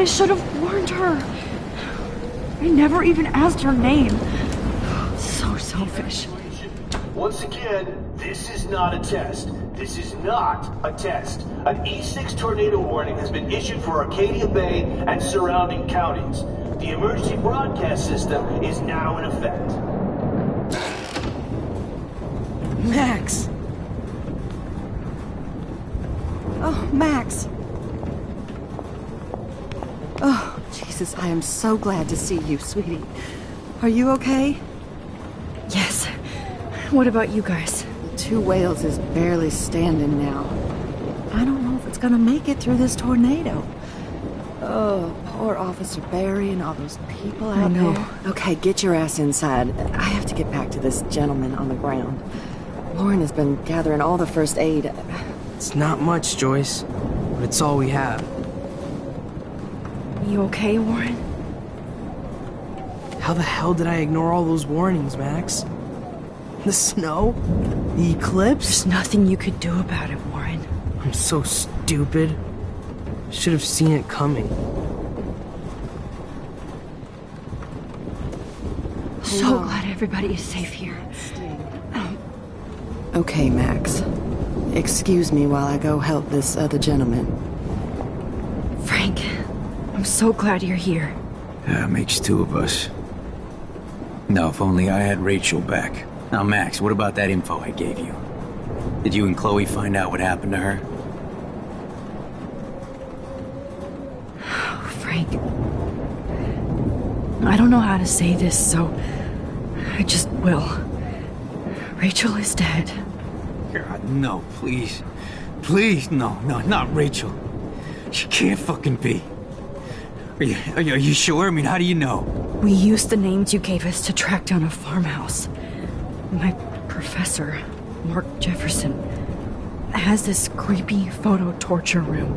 I should have warned her. I never even asked her name. So selfish. Once again, this is not a test. This is not a test. An E6 tornado warning has been issued for Arcadia Bay and surrounding counties. The emergency broadcast system is now in effect. Max! Oh, Max! Oh, Jesus, I am so glad to see you, sweetie. Are you okay? Yes. What about you guys? The 2 Whales is barely standing now. I don't know if it's gonna make it through this tornado. Oh, poor Officer Barry and all those people out there. Okay, get your ass inside. I have to get back to this gentleman on the ground. Lauren has been gathering all the first aid. It's not much, Joyce, but it's all we have. You okay, Warren? How the hell did I ignore all those warnings, Max? The snow? The eclipse? There's nothing you could do about it, Warren. I'm so stupid. Should have seen it coming. So glad everybody is safe here. Okay, Max. Excuse me while I go help this other gentleman. Frank, I'm so glad you're here. Yeah, makes 2 of us. No, if only I had Rachel back. Now, Max, what about that info I gave you? Did you and Chloe find out what happened to her? Oh, Frank. I don't know how to say this, so I just will. Rachel is dead. God, no, please. Please, no, not Rachel. She can't fucking be. Are you sure? I mean, how do you know? We used the names you gave us to track down a farmhouse. My professor, Mark Jefferson, has this creepy photo torture room.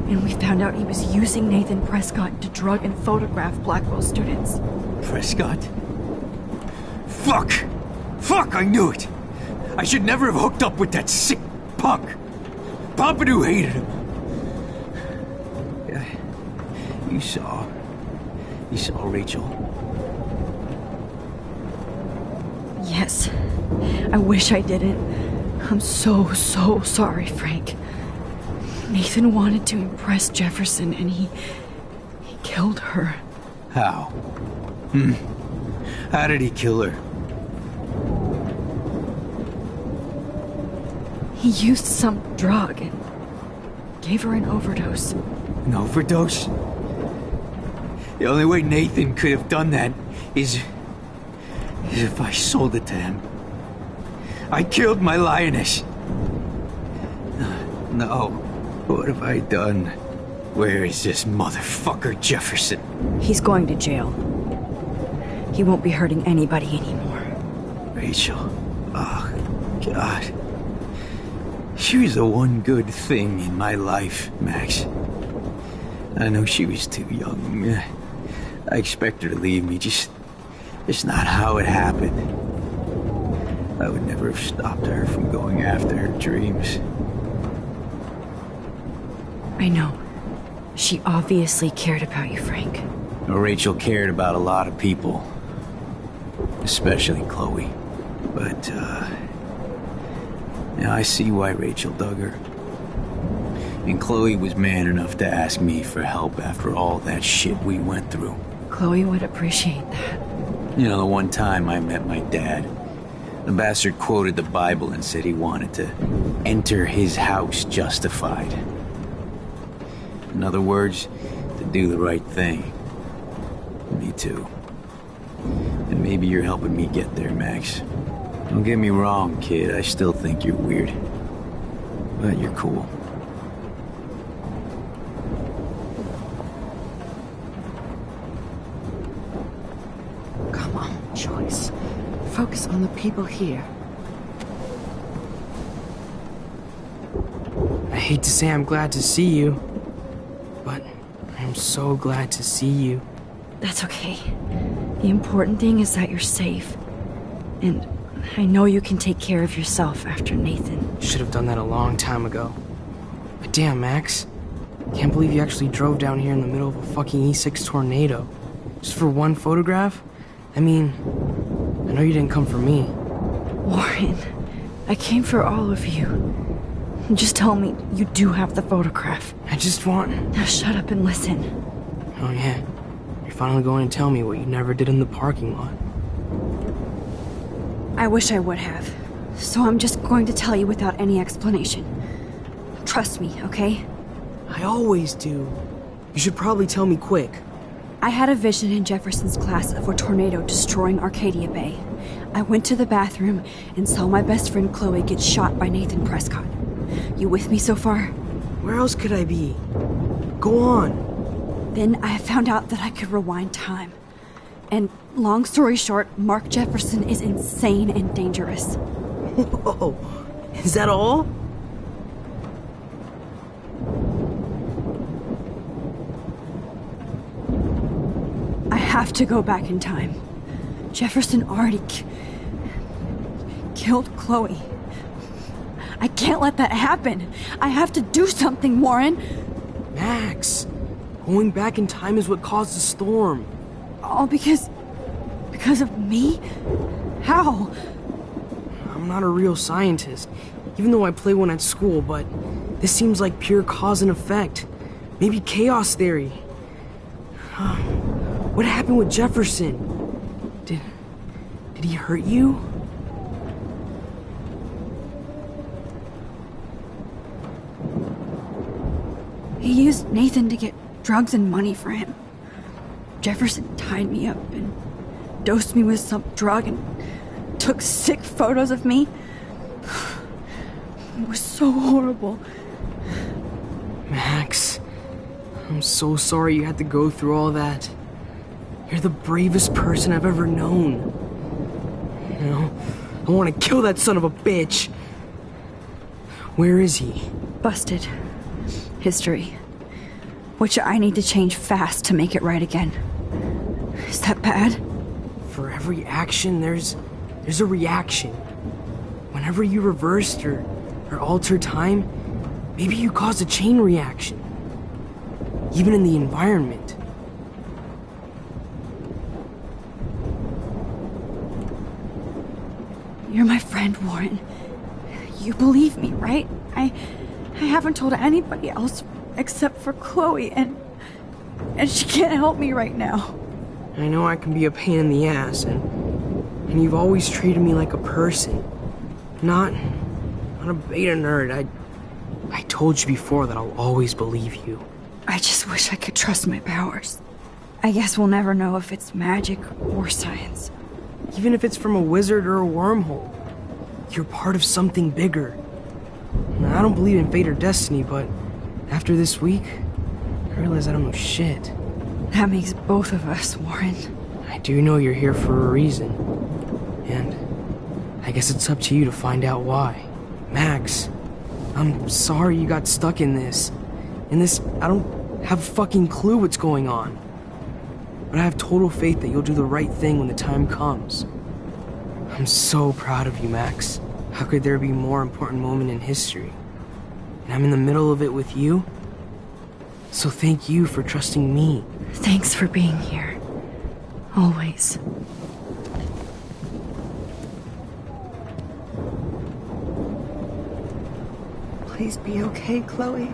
And we found out he was using Nathan Prescott to drug and photograph Blackwell students. Prescott? Fuck! Fuck, I knew it! I should never have hooked up with that sick punk! Pompidou hated him! Yeah, you saw Rachel. Yes. I wish I didn't. I'm so sorry, Frank. Nathan wanted to impress Jefferson, and he killed her. How? How did he kill her? He used some drug and gave her an overdose. An overdose? The only way Nathan could have done that is if I sold it to him. I killed my lioness. No. What have I done? Where is this motherfucker Jefferson? He's going to jail. He won't be hurting anybody anymore. Rachel. Oh, God. She was the one good thing in my life, Max. I know she was too young. I expect her to leave me, just not how it happened. I would never have stopped her from going after her dreams. I know. She obviously cared about you, Frank. Well, Rachel cared about a lot of people. Especially Chloe. But, now I see why Rachel dug her. And Chloe was man enough to ask me for help after all that shit we went through. Chloe would appreciate that. You know, the one time I met my dad, the bastard quoted the Bible and said he wanted to enter his house justified. In other words, to do the right thing. Me too. And maybe you're helping me get there, Max. Don't get me wrong, kid. I still think you're weird. But you're cool. Come on, Joyce. Focus on the people here. I hate to say I'm glad to see you, but I'm so glad to see you. That's okay. The important thing is that you're safe. And I know you can take care of yourself after Nathan. Should have done that a long time ago. But damn, Max. Can't believe you actually drove down here in the middle of a fucking E6 tornado. Just for one photograph? I mean, I know you didn't come for me. Warren, I came for all of you. Just tell me you do have the photograph. I just want... Now shut up and listen. Oh yeah, you're finally going to tell me what you never did in the parking lot. I wish I would have. So I'm just going to tell you without any explanation. Trust me, okay? I always do. You should probably tell me quick. I had a vision in Jefferson's class of a tornado destroying Arcadia Bay. I went to the bathroom and saw my best friend Chloe get shot by Nathan Prescott. You with me so far? Where else could I be? Go on. Then I found out that I could rewind time. And long story short, Mark Jefferson is insane and dangerous. Whoa, is that all? I have to go back in time. Jefferson already killed Chloe. I can't let that happen. I have to do something, Warren. Max, going back in time is what caused the storm. All because of me? How? I'm not a real scientist, even though I play one at school, but this seems like pure cause and effect. Maybe chaos theory. What happened with Jefferson? Did he hurt you? He used Nathan to get drugs and money for him. Jefferson tied me up and dosed me with some drug and took sick photos of me. It was so horrible. Max, I'm so sorry you had to go through all that. You're the bravest person I've ever known. You know, I want to kill that son of a bitch. Where is he? Busted. History. Which I need to change fast to make it right again. Is that bad? For every action, there's a reaction. Whenever you reversed or altered time, maybe you caused a chain reaction. Even in the environment. You're my friend, Warren. You believe me, right? I haven't told anybody else except for Chloe, and she can't help me right now. I know I can be a pain in the ass, and you've always treated me like a person. Not a beta nerd. I told you before that I'll always believe you. I just wish I could trust my powers. I guess we'll never know if it's magic or science. Even if it's from a wizard or a wormhole, you're part of something bigger. I don't believe in fate or destiny, but after this week, I realize I don't know shit. That makes both of us, Warren. I do know you're here for a reason. And I guess it's up to you to find out why. Max, I'm sorry you got stuck in this. I don't have a fucking clue what's going on. But I have total faith that you'll do the right thing when the time comes. I'm so proud of you, Max. How could there be a more important moment in history? And I'm in the middle of it with you. So thank you for trusting me. Thanks for being here. Always. Please be okay, Chloe.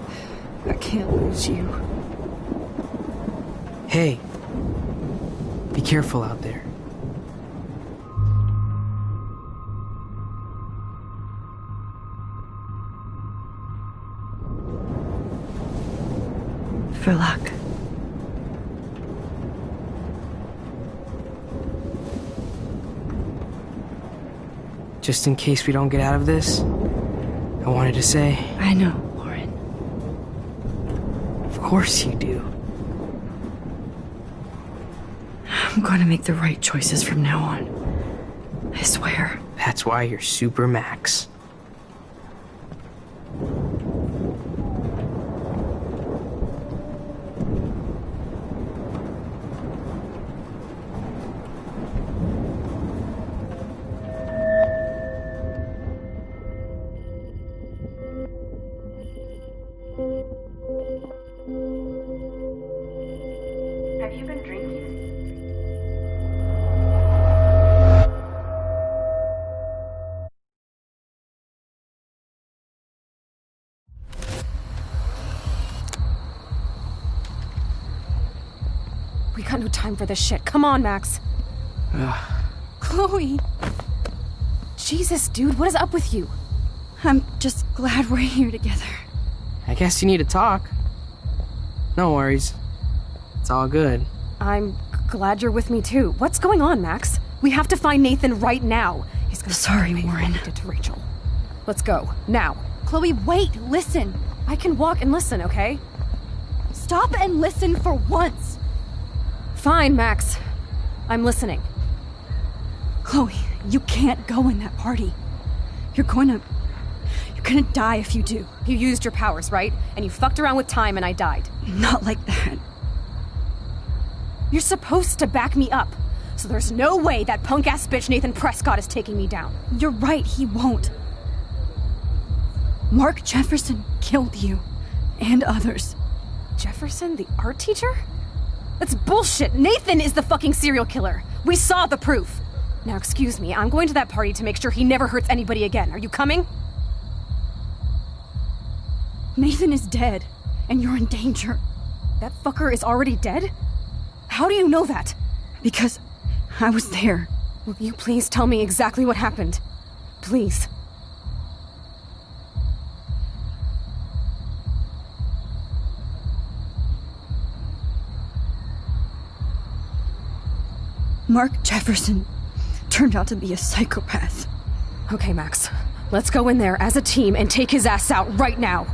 I can't lose you. Hey, be careful out there. For luck. Just in case we don't get out of this, I wanted to say... I know, Warren. Of course you do. I'm going to make the right choices from now on. I swear. That's why you're Super Max. Have you been drinking? We got no time for this shit. Come on, Max. Chloe! Jesus, dude, what is up with you? I'm just glad we're here together. I guess you need to talk. No worries. It's all good. I'm glad you're with me too. What's going on, Max? We have to find Nathan right now. He's gonna Sorry, Warren. Did to Rachel. Let's go now. Chloe, wait! Listen. I can walk and listen, okay? Stop and listen for once. Fine, Max. I'm listening. Chloe, you can't go in that party. You're gonna die if you do. You used your powers, right? And you fucked around with time and I died. Not like that. You're supposed to back me up. So there's no way that punk-ass bitch Nathan Prescott is taking me down. You're right, he won't. Mark Jefferson killed you. And others. Jefferson, the art teacher? That's bullshit! Nathan is the fucking serial killer! We saw the proof! Now excuse me, I'm going to that party to make sure he never hurts anybody again. Are you coming? Nathan is dead, and you're in danger. That fucker is already dead? How do you know that? Because I was there. Will you please tell me exactly what happened? Please. Mark Jefferson turned out to be a psychopath. Okay, Max. Let's go in there as a team and take his ass out right now.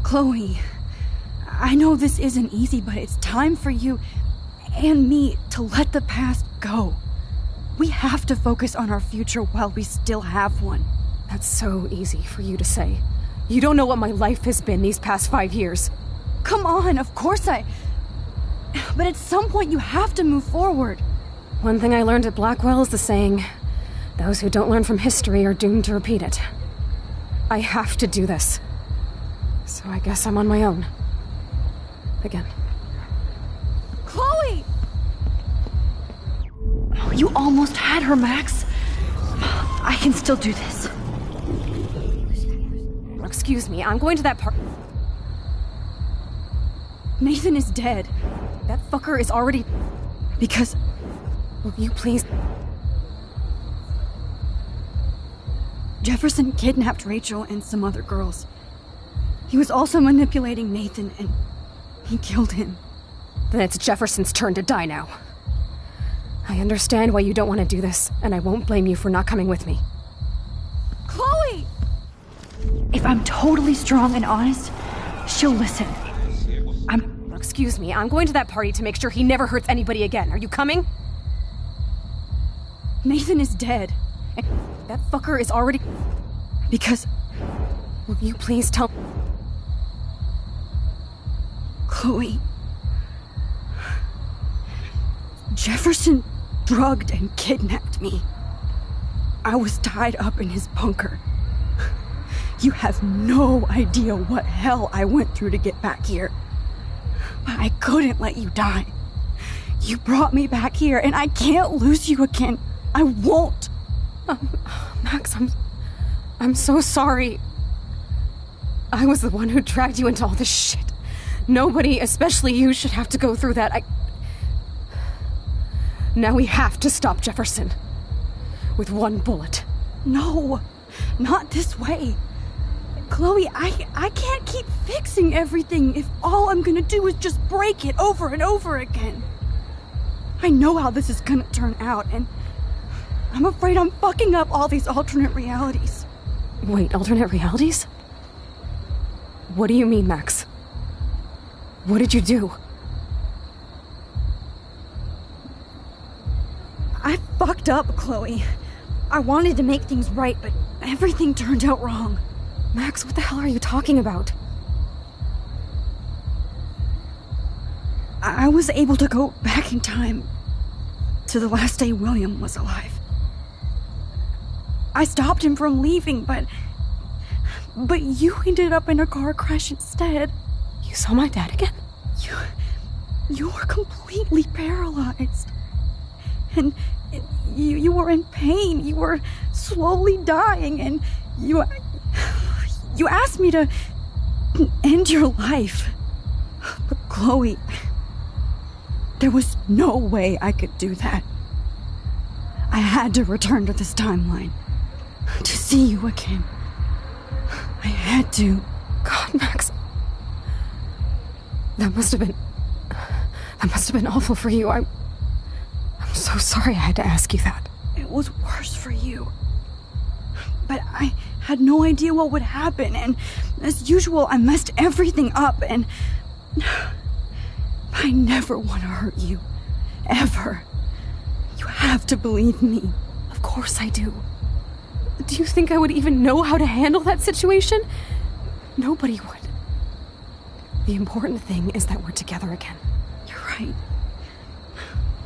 Chloe, I know this isn't easy, but it's time for you and me to let the past go. We have to focus on our future while we still have one. That's so easy for you to say. You don't know what my life has been these past 5 years. Come on, of course But at some point you have to move forward. One thing I learned at Blackwell is the saying, those who don't learn from history are doomed to repeat it. I have to do this. So I guess I'm on my own. Again. Chloe! You almost had her, Max. I can still do this. Excuse me, I'm going to that part. Nathan is dead. That fucker is already... Because... Will you please... Jefferson kidnapped Rachel and some other girls. He was also manipulating Nathan, and he killed him. Then it's Jefferson's turn to die now. I understand why you don't want to do this, and I won't blame you for not coming with me. Chloe! If I'm totally strong and honest, she'll listen. Excuse me, I'm going to that party to make sure he never hurts anybody again. Are you coming? Nathan is dead. And that fucker is already... Because... Will you please tell... Chloe... Jefferson drugged and kidnapped me. I was tied up in his bunker. You have no idea what hell I went through to get back here. But I couldn't let you die. You brought me back here, and I can't lose you again. I won't. Max, I'm so sorry. I was the one who dragged you into all this shit. Nobody, especially you, should have to go through that. Now we have to stop Jefferson. With one bullet. No, not this way. Chloe, I can't keep fixing everything if all I'm gonna do is just break it over and over again. I know how this is gonna turn out, and I'm afraid I'm fucking up all these alternate realities. Wait, alternate realities? What do you mean, Max? What did you do? I fucked up, Chloe. I wanted to make things right, but everything turned out wrong. Max, what the hell are you talking about? I was able to go back in time. To the last day William was alive. I stopped him from leaving, but you ended up in a car crash instead. You saw my dad again? You were completely paralyzed. And you were in pain. You were slowly dying, and you asked me to end your life. But Chloe, there was no way I could do that. I had to return to this timeline to see you again. I had to. God, Max. That must have been awful for you. I'm so sorry I had to ask you that. It was worse for you. But I had no idea what would happen, and as usual, I messed everything up, and I never want to hurt you. Ever. You have to believe me. Of course I do. Do you think I would even know how to handle that situation? Nobody would. The important thing is that we're together again. You're right.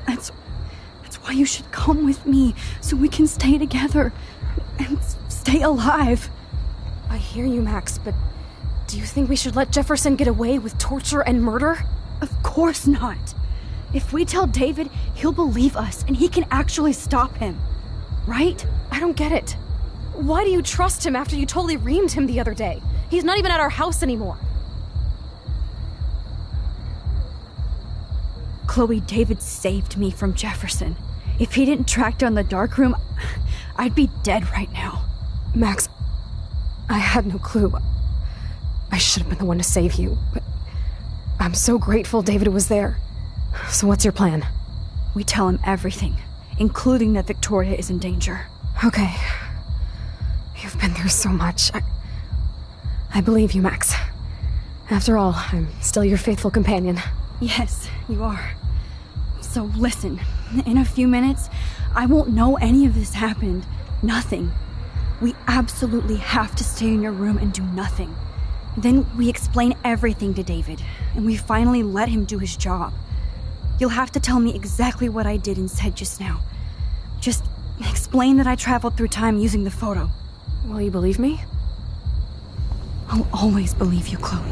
That's why you should come with me, so we can stay together and stay alive. I hear you, Max, but do you think we should let Jefferson get away with torture and murder? Of course not. If we tell David, he'll believe us, and he can actually stop him. Right? I don't get it. Why do you trust him after you totally reamed him the other day? He's not even at our house anymore. Chloe, David saved me from Jefferson. If he didn't track down the dark room, I'd be dead right now. Max, I had no clue. I should have been the one to save you, but I'm so grateful David was there. So what's your plan? We tell him everything, including that Victoria is in danger. Okay. You've been through so much. I believe you, Max. After all, I'm still your faithful companion. Yes, you are. So listen, in a few minutes, I won't know any of this happened. Nothing. We absolutely have to stay in your room and do nothing. Then we explain everything to David, and we finally let him do his job. You'll have to tell me exactly what I did and said just now. Just explain that I traveled through time using the photo. Will you believe me? I'll always believe you, Chloe.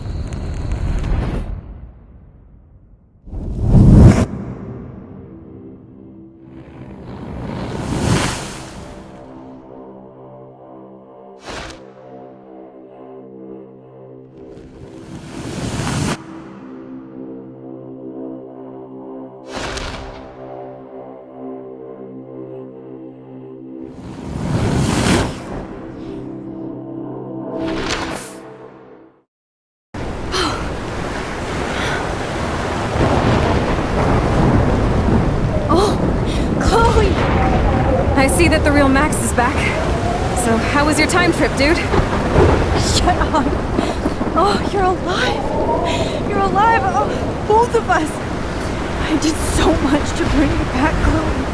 I see that the real Max is back. So, how was your time trip, dude? Shut up. Oh, you're alive. You're alive. Oh, both of us. I did so much to bring you back, Chloe.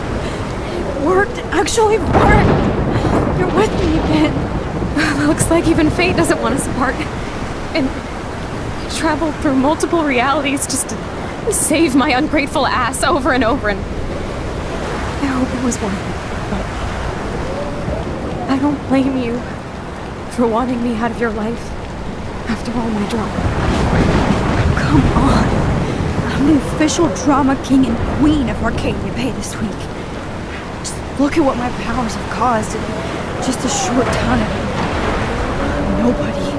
It worked. It actually worked. You're with me again. Looks like even fate doesn't want us apart. And I traveled through multiple realities just to save my ungrateful ass over and over, and I hope it was worth it. But I don't blame you for wanting me out of your life after all my drama. Come on. I'm the official drama king and queen of Arcadia Bay this week. Just look at what my powers have caused in just a short time. Nobody.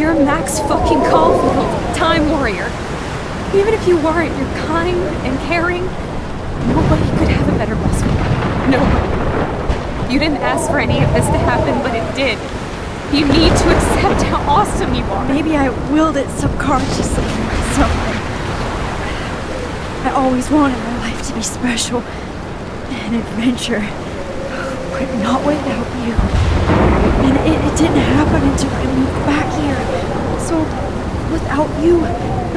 You're Max fucking Caulfield, Time Warrior. Even if you weren't, you're kind and caring. Nobody could have a better best friend. Nobody. You didn't ask for any of this to happen, but it did. You need to accept how awesome you are. Maybe I willed it subconsciously to myself. I always wanted my life to be special. An adventure. But not without you. And it didn't happen until I moved back here. So, without you,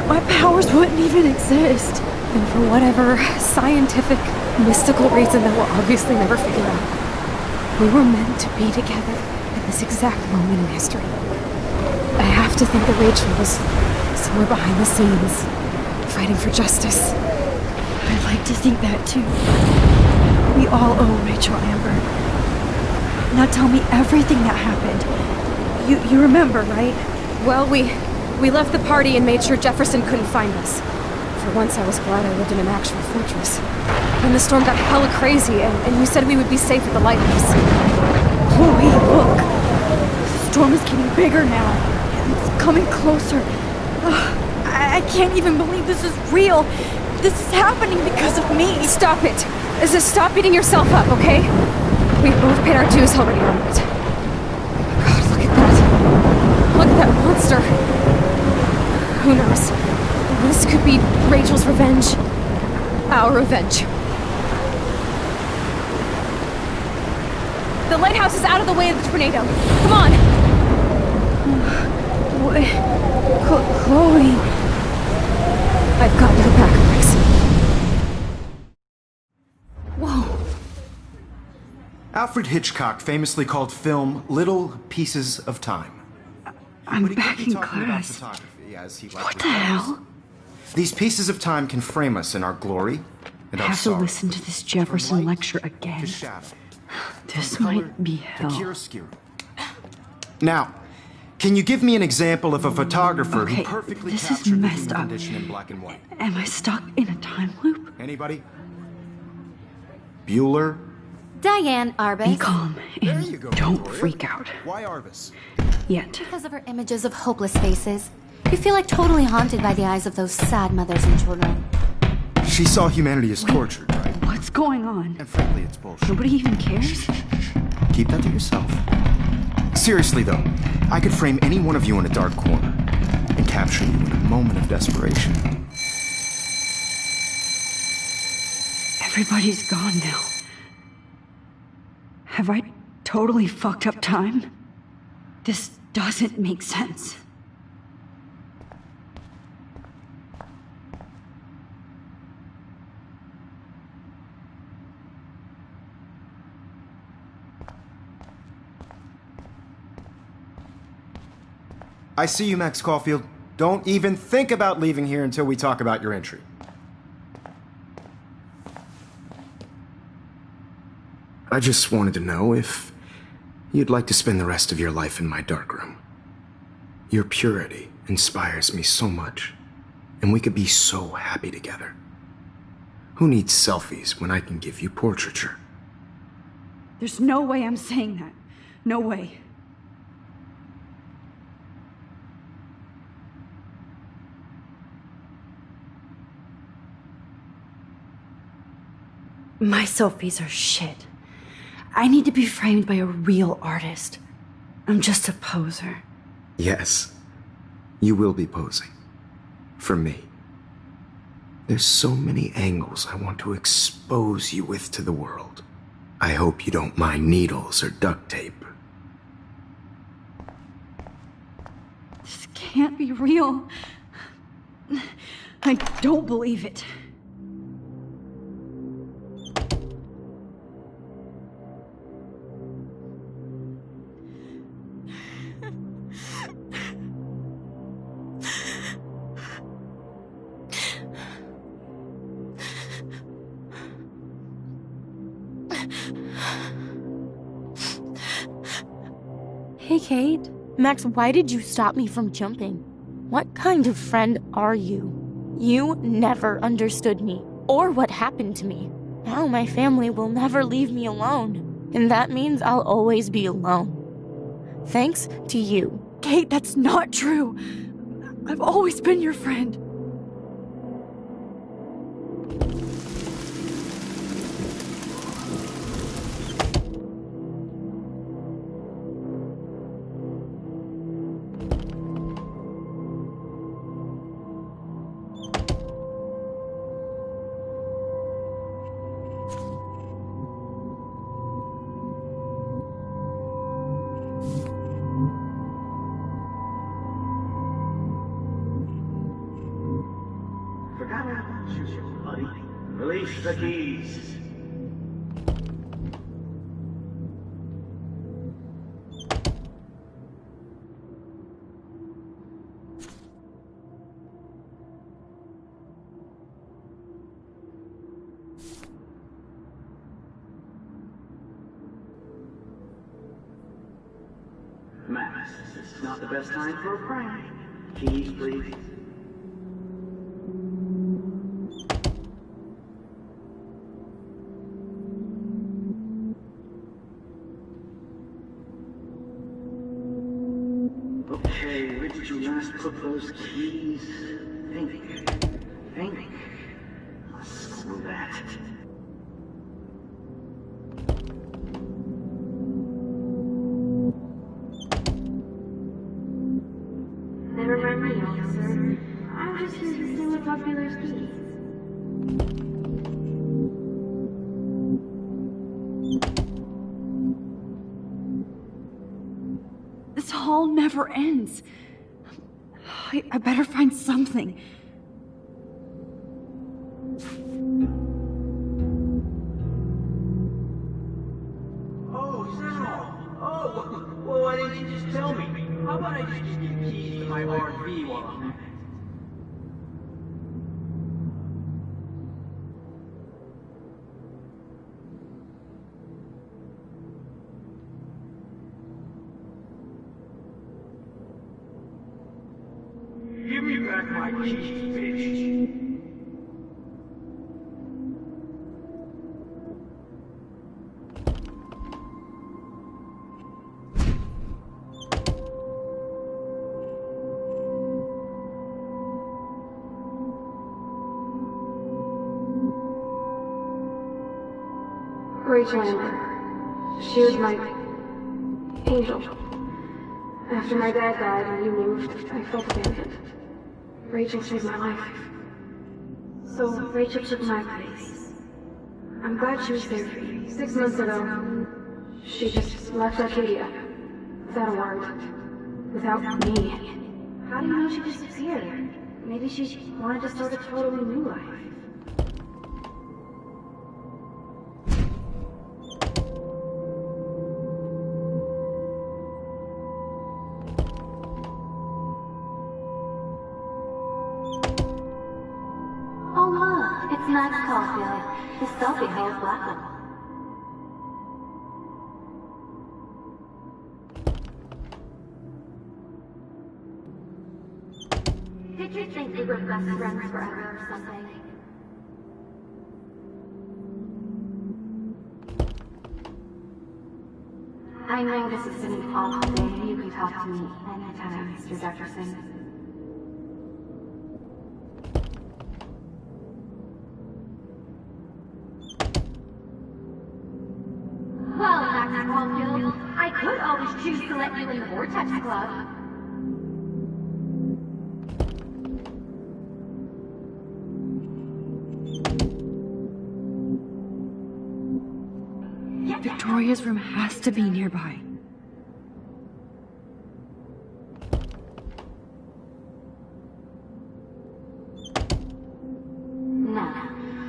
my powers wouldn't even exist. And for whatever scientific, mystical reason that we'll obviously never figure out, we were meant to be together at this exact moment in history. I have to think that Rachel was somewhere behind the scenes, fighting for justice. I'd like to think that too. We all owe Rachel Amber. Now tell me everything that happened. You remember, right? Well, we left the party and made sure Jefferson couldn't find us. For once, I was glad I lived in an actual fortress. Then the storm got hella crazy, and you said we would be safe at the lighthouse. Chloe, look! The storm is getting bigger now. It's coming closer. I can't even believe this is real. This is happening because of me. Stop it! Just stop beating yourself up, okay? We've both paid our dues already on it. God, look at that. Look at that monster. Who knows? This could be Rachel's revenge. Our revenge. The lighthouse is out of the way of the tornado. Come on! Chloe... I've got your back, Max. Whoa. Alfred Hitchcock famously called film little pieces of time. I'm back in class. What the hell? These pieces of time can frame us in our glory and I our have to sorrow. listen to this Jefferson lecture again. This might be hell. Now, can you give me an example of a photographer who Okay, perfectly this is captured the messed human up. condition in black and white? Am I stuck in a time loop? Anybody? Bueller? Diane Arbus. Be calm and don't freak out. Why Arvis? Yet. Because of her images of hopeless faces. You feel like totally haunted by the eyes of those sad mothers and children. She saw humanity as tortured, right? What's going on? And frankly, it's bullshit. Nobody even cares? Keep that to yourself. Seriously, though, I could frame any one of you in a dark corner and capture you in a moment of desperation. Everybody's gone now. Have I totally fucked up time? This doesn't make sense. I see you, Max Caulfield. Don't even think about leaving here until we talk about your entry. I just wanted to know if you'd like to spend the rest of your life in my darkroom. Your purity inspires me so much, and we could be so happy together. Who needs selfies when I can give you portraiture? There's no way I'm saying that. No way. My selfies are shit. I need to be framed by a real artist. I'm just a poser. Yes, you will be posing. For me. There's so many angles I want to expose you with to the world. I hope you don't mind needles or duct tape. This can't be real. I don't believe it. Hey, Kate. Max, why did you stop me from jumping? What kind of friend are you? You never understood me, or what happened to me. Now my family will never leave me alone, and that means I'll always be alone. Thanks to you. Kate, that's not true. I've always been your friend. Release the keys. Max, this is not the best time for a prank. Keys, please. Okay, where did you last put those keys? Think. Screw that. Never mind me, officer. I'm just here to see what's up Wheeler's keys. This hall never ends. I better find something. Oh, Sal! Oh, well, why didn't you just tell me? How about I just give you keys to my RV while I'm at it? Give me back my keys, bitch. Rachel Amber. She was my angel. After my dad died and you moved, I felt abandoned. Rachel saved my life. So Rachel took my place. I'm glad she was there for you. 6 months ago, she just left Arcadia. Without a word. Without me. How do you know she disappeared? Maybe she wanted to start a totally new life. Oh look, it's Max Caulfield. His selfie holds Blackwell. Did you think we were best friends forever or something? I know this is an awful day. You can talk to me anytime, Mr. Jefferson. Well, Max Caulfield, I could always choose to let you in the Vortex Club. Victoria's room has to be nearby. Now,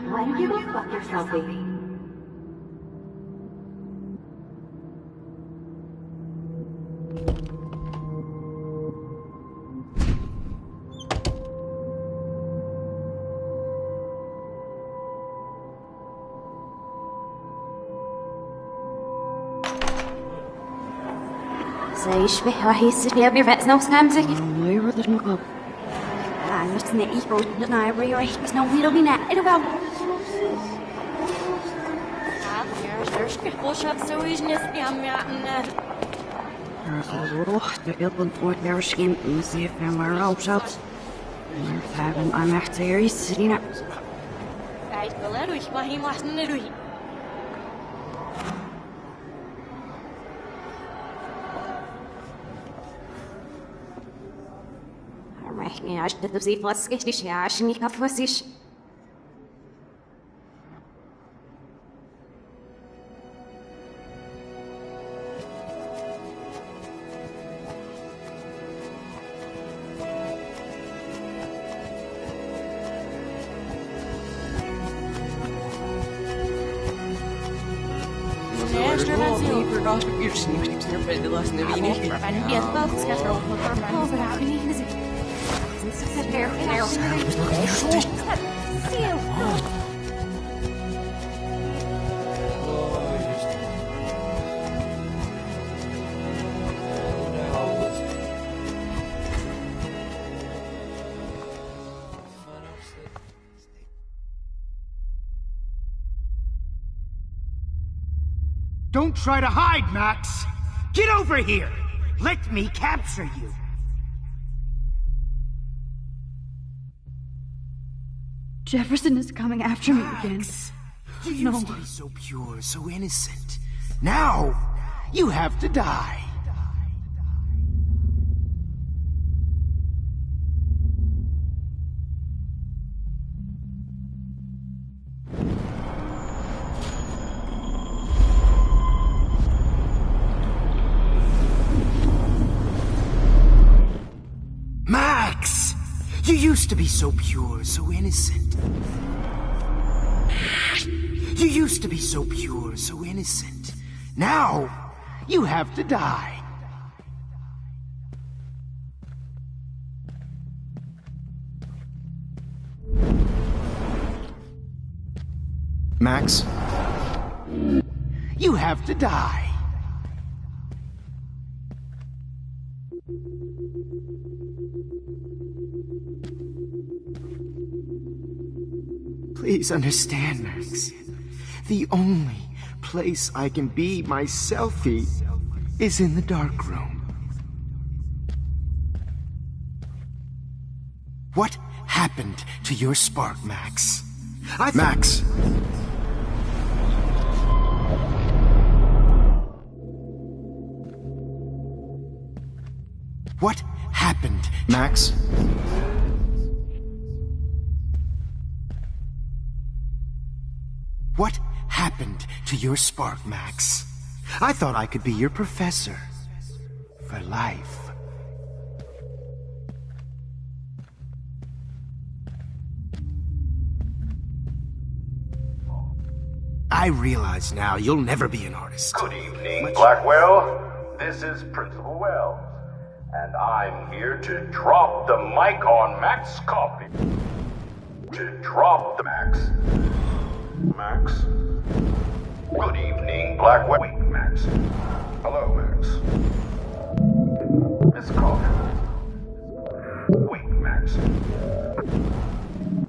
why don't you go fuck yourself, baby? يشبه وحيسر بيرفع نفس نمزك Where is my club? I'm just in the eco. I rearrange. There's no little bit now. It'll go. The illen voor der skin en see if I'm where else out. I'm echt hier sitting up. Я аж до зі фласки, я аж не кафосиш. Don't try to hide, Max! Get over here! Let me capture you! Jefferson is coming after me again. You used to be so pure, so innocent. Now, you have to die. Max! You used to be so pure, so innocent. You used to be so pure, so innocent. Now, you have to die. Max? You have to die. Please understand, Max. The only place I can be myself is in the dark room. What happened to your spark, Max? Max! What happened? Max? What happened to your spark, Max? I thought I could be your professor. For life. I realize now you'll never be an artist. Good evening, Blackwell. This is Principal Wells, and I'm here to drop the mic on Max Coffee. To drop the Max. Max? Good evening, Blackwell. Wait, Max. Hello, Max. Miss Caulfield. Wait, Max.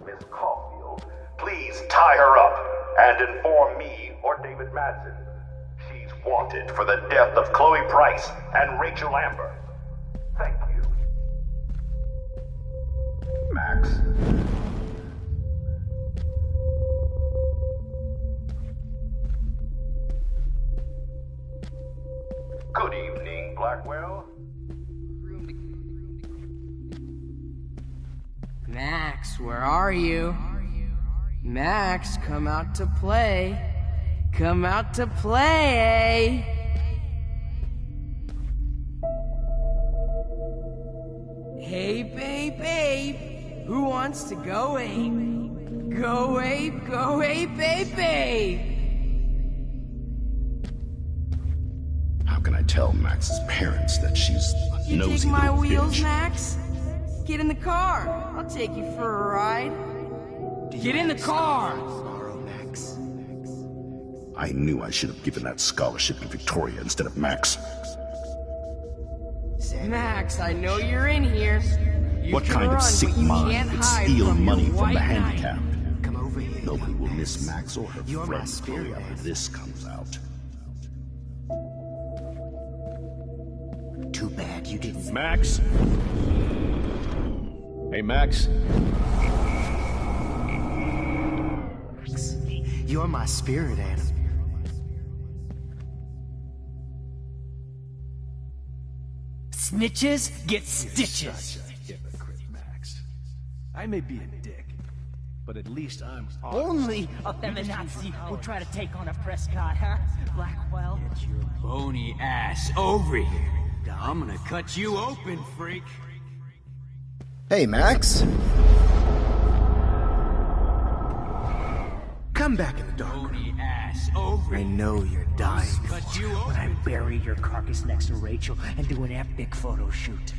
Miss Caulfield, please tie her up and inform me or David Madsen. She's wanted for the death of Chloe Price and Rachel Amber. Thank you. Max. Good evening, Blackwell. Max, where are you? Max, come out to play. Come out to play. Hey, babe, babe. Who wants to go ape? Go ape, babe, babe. How can I tell Max's parents that she's a You nosy take my little wheels, bitch? Max? Get in the car. I'll take you for a ride. Get in the car! I knew I should have given that scholarship to Victoria instead of Max. Max, I know you're in here. You What can kind run, of sick but you mind can't could hide steal from money your from the white knight. handicapped? Come over here. Nobody will miss Max or her You're my friend spirit Chloe after animal. this comes out. Too bad you didn't. Max? Hey, Max? You're my spirit animal. Snitches get stitches. Hypocrite, Max. I may be a dick, but at least I'm Only a feminazi will try to take on a Prescott, huh? Blackwell? Get your bony ass over here. I'm gonna cut you open, freak. Hey, Max? Come back in the dark. Bony ass over I know you're dying. Cut you When I open. bury your carcass next to Rachel and do an epic photo shoot.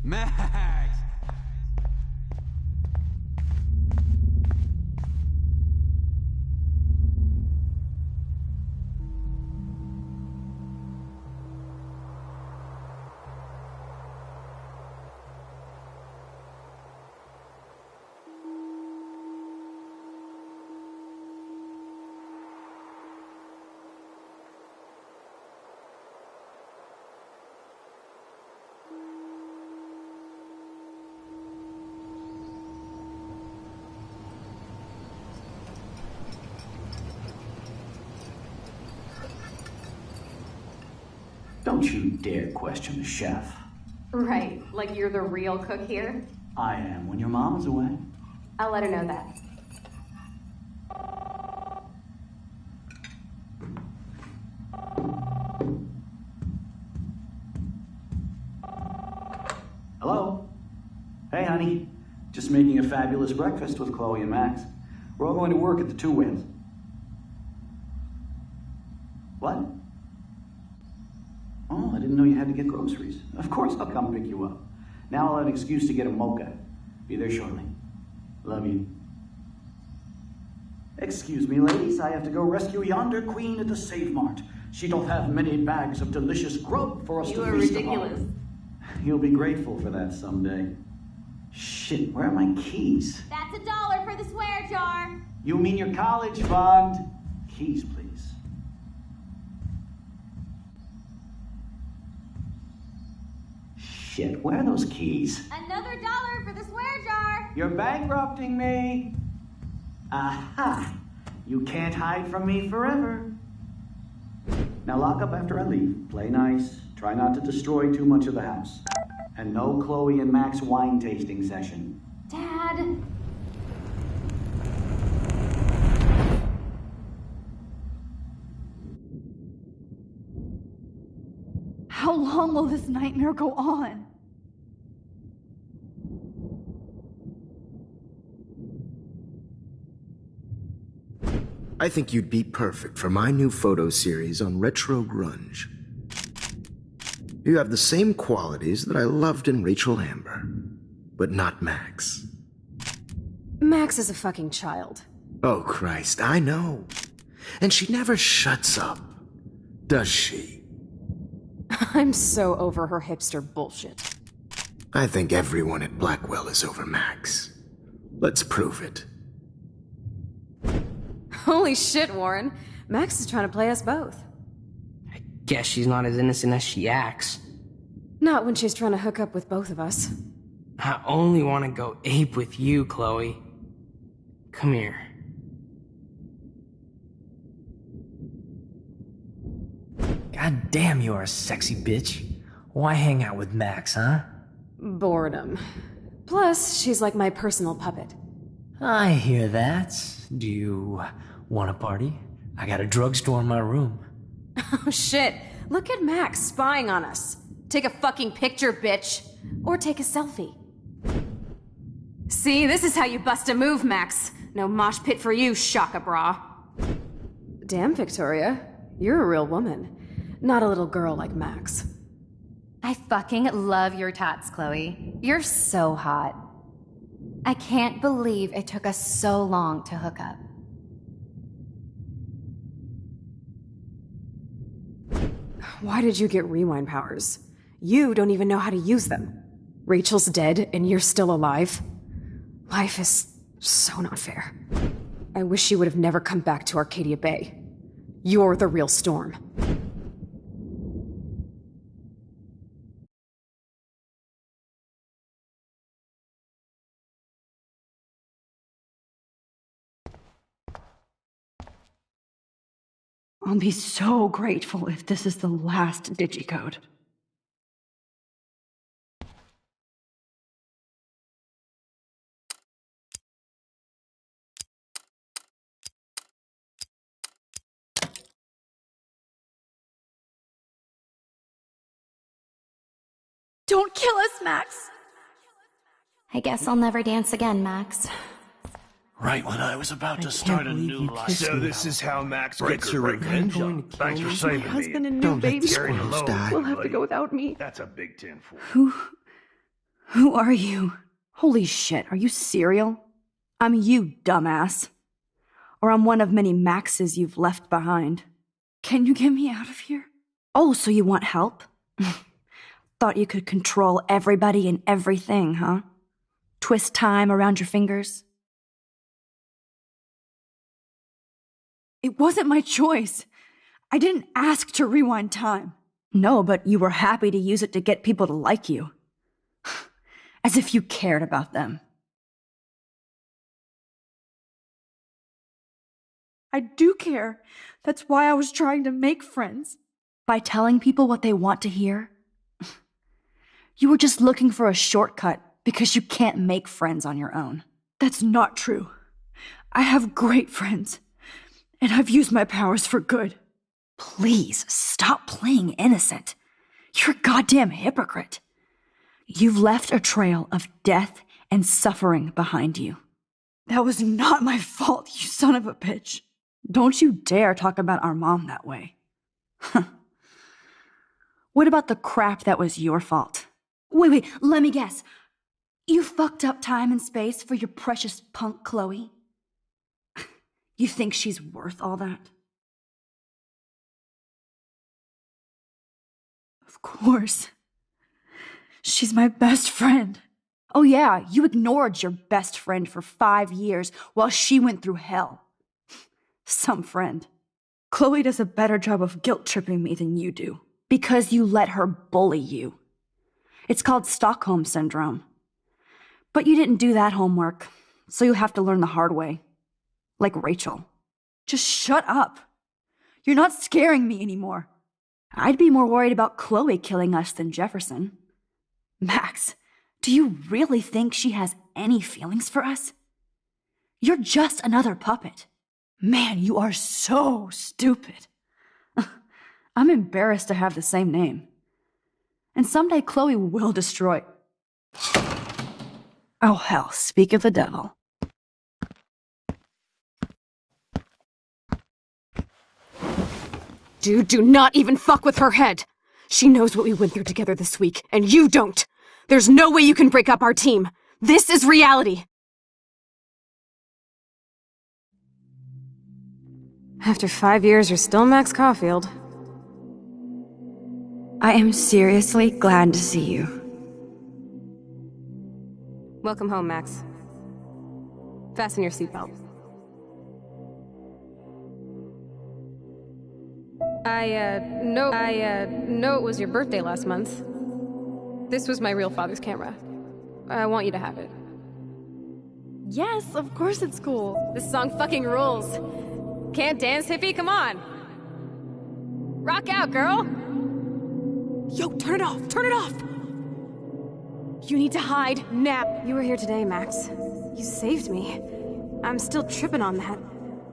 Max! Don't you dare question the chef. Right, like you're the real cook here? I am when your mom's away. I'll let her know that. Hello? Hey, honey. Just making a fabulous breakfast with Chloe and Max. We're all going to work at the Two Whales. What? Oh, I didn't know you had to get groceries. Of course I'll come pick you up. Now I'll have an excuse to get a mocha. Be there shortly. Love you. Excuse me, ladies. I have to go rescue yonder queen at the Save Mart. She doth have many bags of delicious grub for us to feast upon. You are ridiculous. You'll be grateful for that someday. Shit, where are my keys? That's $1 for the swear jar. You mean your college fund? Keys, please. Shit, where are those keys? Another $1 for the swear jar. You're bankrupting me. Aha! You can't hide from me forever. Now lock up after I leave. Play nice. Try not to destroy too much of the house. And no Chloe and Max wine tasting session. Dad. How long will this nightmare go on? I think you'd be perfect for my new photo series on retro grunge. You have the same qualities that I loved in Rachel Amber, but not Max. Max is a fucking child. Oh, Christ, I know. And she never shuts up, does she? I'm so over her hipster bullshit. I think everyone at Blackwell is over Max. Let's prove it. Holy shit, Warren. Max is trying to play us both. Guess she's not as innocent as she acts. Not when she's trying to hook up with both of us. I only want to go ape with you, Chloe. Come here. God damn, you are a sexy bitch. Why hang out with Max, huh? Boredom. Plus, she's like my personal puppet. I hear that. Do you want a party? I got a drugstore in my room. Oh shit, look at Max spying on us. Take a fucking picture, bitch. Or take a selfie. See, this is how you bust a move, Max. No mosh pit for you, Shaka Bra. Damn, Victoria. You're a real woman. Not a little girl like Max. I fucking love your tats, Chloe. You're so hot. I can't believe it took us so long to hook up. Why did you get rewind powers? You don't even know how to use them. Rachel's dead and you're still alive. Life is so not fair. I wish you would have never come back to Arcadia Bay. You're the real Storm. I'll be so grateful if this is the last digicode. Don't kill us, Max! I guess I'll never dance again, Max. Right when I was about to start a new life. So this is how Max Breaks gets her her revenge. revenge. Thanks for saving me. Husband and new Don't let baby the squirrels die. will have to go without me. That's a big 10 for. Who are you? Holy shit, are you serial? I'm you, dumbass. Or I'm one of many Maxes you've left behind. Can you get me out of here? Oh, so you want help? Thought you could control everybody and everything, huh? Twist time around your fingers? It wasn't my choice. I didn't ask to rewind time. No, but you were happy to use it to get people to like you. As if you cared about them. I do care. That's why I was trying to make friends. By telling people what they want to hear? You were just looking for a shortcut because you can't make friends on your own. That's not true. I have great friends, and I've used my powers for good. Please, stop playing innocent. You're a goddamn hypocrite. You've left a trail of death and suffering behind you. That was not my fault, you son of a bitch. Don't you dare talk about our mom that way. What about the crap that was your fault? Wait, let me guess. You fucked up time and space for your precious punk Chloe? You think she's worth all that? Of course. She's my best friend. Oh yeah, you ignored your best friend for 5 years while she went through hell. Some friend. Chloe does a better job of guilt-tripping me than you do. Because you let her bully you. It's called Stockholm Syndrome. But you didn't do that homework, so you'll have to learn the hard way. Like Rachel. Just shut up. You're not scaring me anymore. I'd be more worried about Chloe killing us than Jefferson. Max, do you really think she has any feelings for us? You're just another puppet. Man, you are so stupid. I'm embarrassed to have the same name. And someday Chloe will destroy... Oh hell, speak of the devil. Dude, do not even fuck with her head. She knows what we went through together this week, and you don't. There's no way you can break up our team. This is reality. After 5 years, you're still Max Caulfield. I am seriously glad to see you. Welcome home, Max. Fasten your seatbelt. I know it was your birthday last month. This was my real father's camera. I want you to have it. Yes, of course it's cool. This song fucking rules. Can't dance, hippie? Come on. Rock out, girl. Yo, turn it off! Turn it off! You need to hide now. You were here today, Max. You saved me. I'm still tripping on that.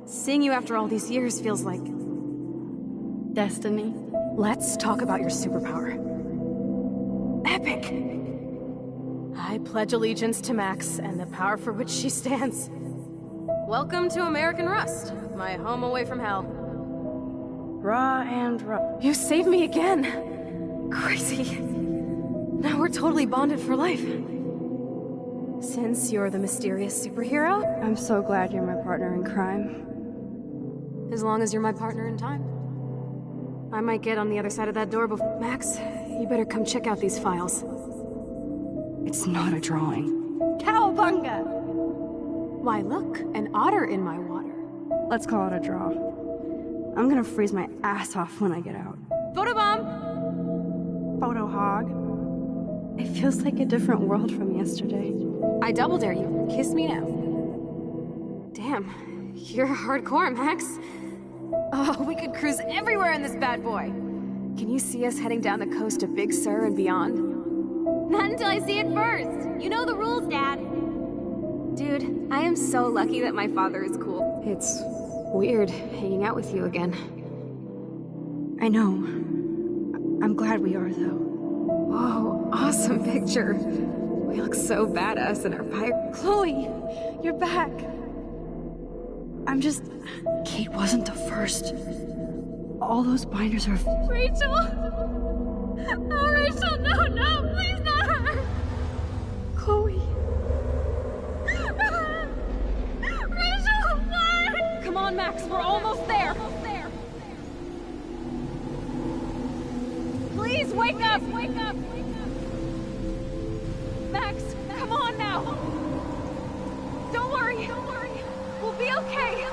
Seeing you after all these years feels like... destiny. Let's talk about your superpower. Epic! I pledge allegiance to Max and the power for which she stands. Welcome to American Rust, my home away from hell. Raw and raw. You saved me again. Crazy. Now we're totally bonded for life. Since you're the mysterious superhero, I'm so glad you're my partner in crime. As long as you're my partner in time. I might get on the other side of that door before... Max, you better come check out these files. It's not a drawing. Cowabunga! Why, look, an otter in my water. Let's call it a draw. I'm gonna freeze my ass off when I get out. Photobomb! Photo hog. It feels like a different world from yesterday. I double dare you. Kiss me now. Damn, you're hardcore, Max. Oh, we could cruise everywhere in this bad boy. Can you see us heading down the coast of Big Sur and beyond? Not until I see it first. You know the rules, Dad. Dude, I am so lucky that my father is cool. It's weird hanging out with you again. I know. I'm glad we are, though. Whoa, awesome picture. We look so badass in our pirate. Chloe, you're back. I'm just... Kate wasn't the first. All those binders are... Rachel! Oh, Rachel, no, please not her! Chloe. Rachel, what? Come on, Max, we're almost there. Please wake up! Max, come on now! Don't worry. We'll be okay.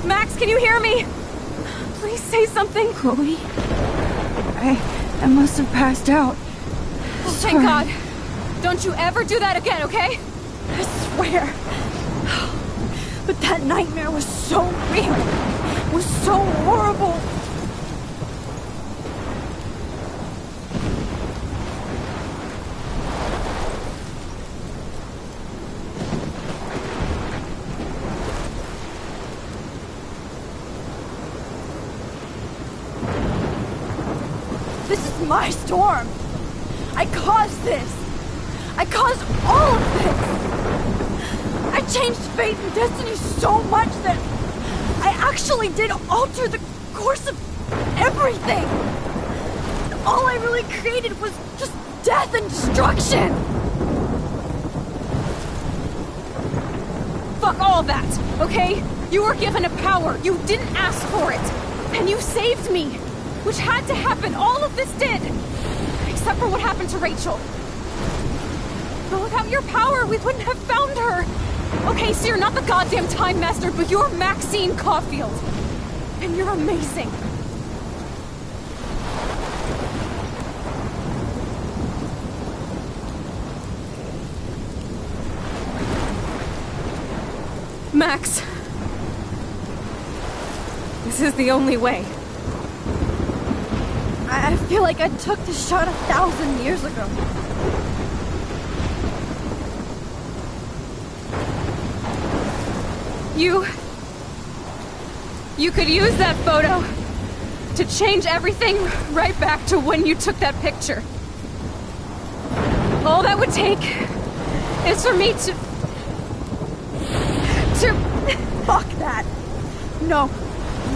Max, can you hear me? Please say something. Chloe? I must have passed out. Oh, thank God. Don't you ever do that again, okay? I swear. But that nightmare was so real. It was so horrible. This is my storm. I caused this. I caused all of this. I changed fate and destiny so much that I actually did alter the course of everything. All I really created was just death and destruction. Fuck all that, okay? You were given a power. You didn't ask for it. And you saved me. Which had to happen. All of this did. Except for what happened to Rachel. But without your power, we wouldn't have found her. Okay, so you're not the goddamn Time Master, but you're Maxine Caulfield. And you're amazing. Max. This is the only way. I feel like I took the shot 1,000 years ago. You could use that photo to change everything right back to when you took that picture. All that would take is for me to... Fuck that. No.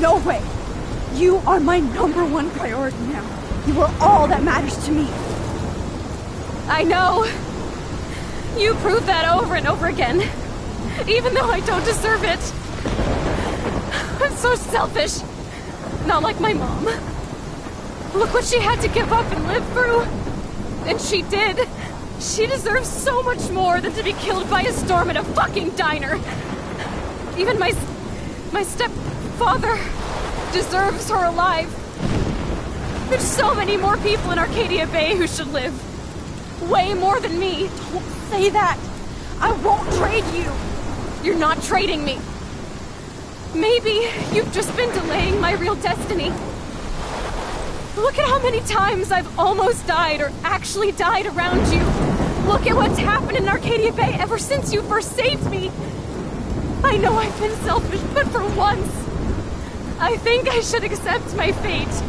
No way. You are my #1 priority now. You are all that matters to me. I know. You prove that over and over again. Even though I don't deserve it. I'm so selfish. Not like my mom. Look what she had to give up and live through. And she did. She deserves so much more than to be killed by a storm at a fucking diner. Even my stepfather deserves her alive. There's so many more people in Arcadia Bay who should live. Way more than me. Don't say that. I won't trade you. You're not trading me. Maybe you've just been delaying my real destiny. Look at how many times I've almost died or actually died around you. Look at what's happened in Arcadia Bay ever since you first saved me. I know I've been selfish, but for once, I think I should accept my fate.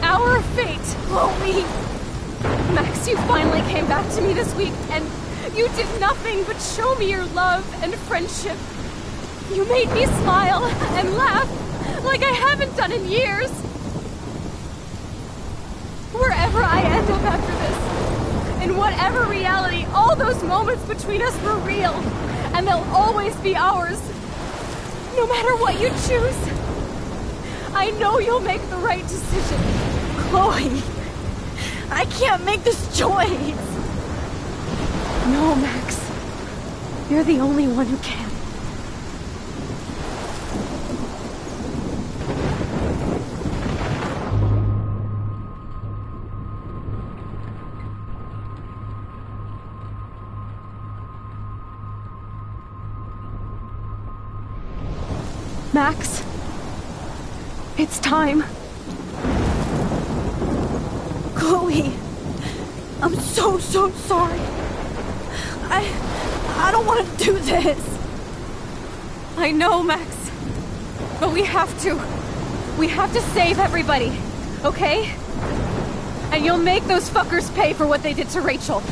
Our fate, Chloe. Max, you finally came back to me this week, and you did nothing but show me your love and friendship. You made me smile and laugh like I haven't done in years. Wherever I end up after this, in whatever reality, all those moments between us were real, and they'll always be ours. No matter what you choose, I know you'll make the right decision. Chloe, I can't make this choice. No, Max. You're the only one who can. Max, it's time. Chloe, I'm so sorry. I don't want to do this. I know, Max. But we have to. We have to save everybody, okay? And you'll make those fuckers pay for what they did to Rachel.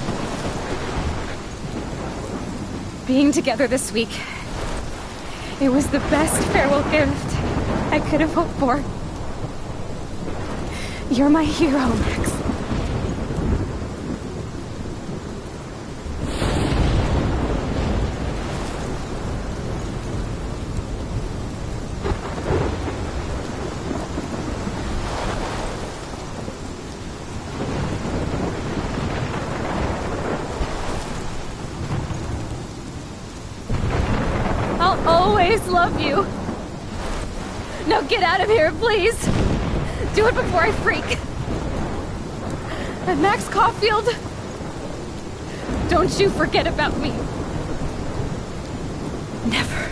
Being together this week, it was the best farewell gift I could have hoped for. You're my hero, Max. I'll always love you. Now get out of here, please. Do it before I freak. And Max Caulfield, Don't you forget about me. Never.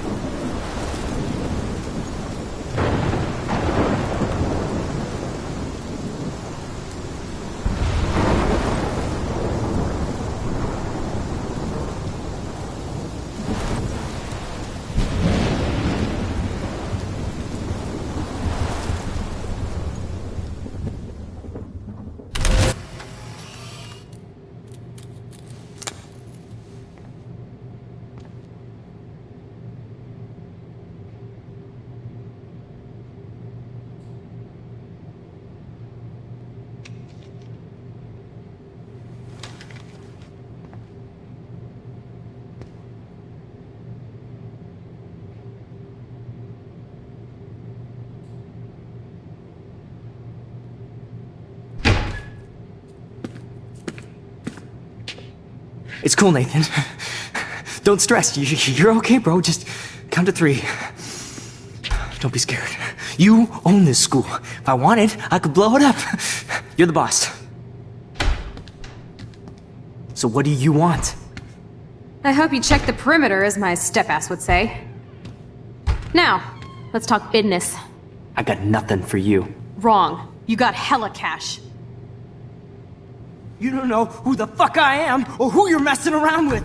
It's cool, Nathan. Don't stress. You're okay, bro. Just count to 3. Don't be scared. You own this school. If I wanted, I could blow it up. You're the boss. So what do you want? I hope you checked the perimeter, as my step-ass would say. Now, let's talk business. I got nothing for you. Wrong. You got hella cash. You don't know who the fuck I am or who you're messing around with.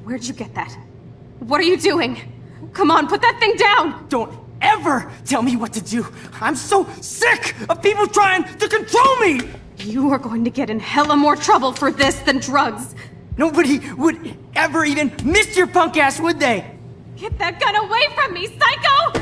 Where'd you get that? What are you doing? Come on, put that thing down! Don't ever tell me what to do. I'm so sick of people trying to control me! You are going to get in hella more trouble for this than drugs. Nobody would ever even miss your punk ass, would they? Get that gun away from me, psycho!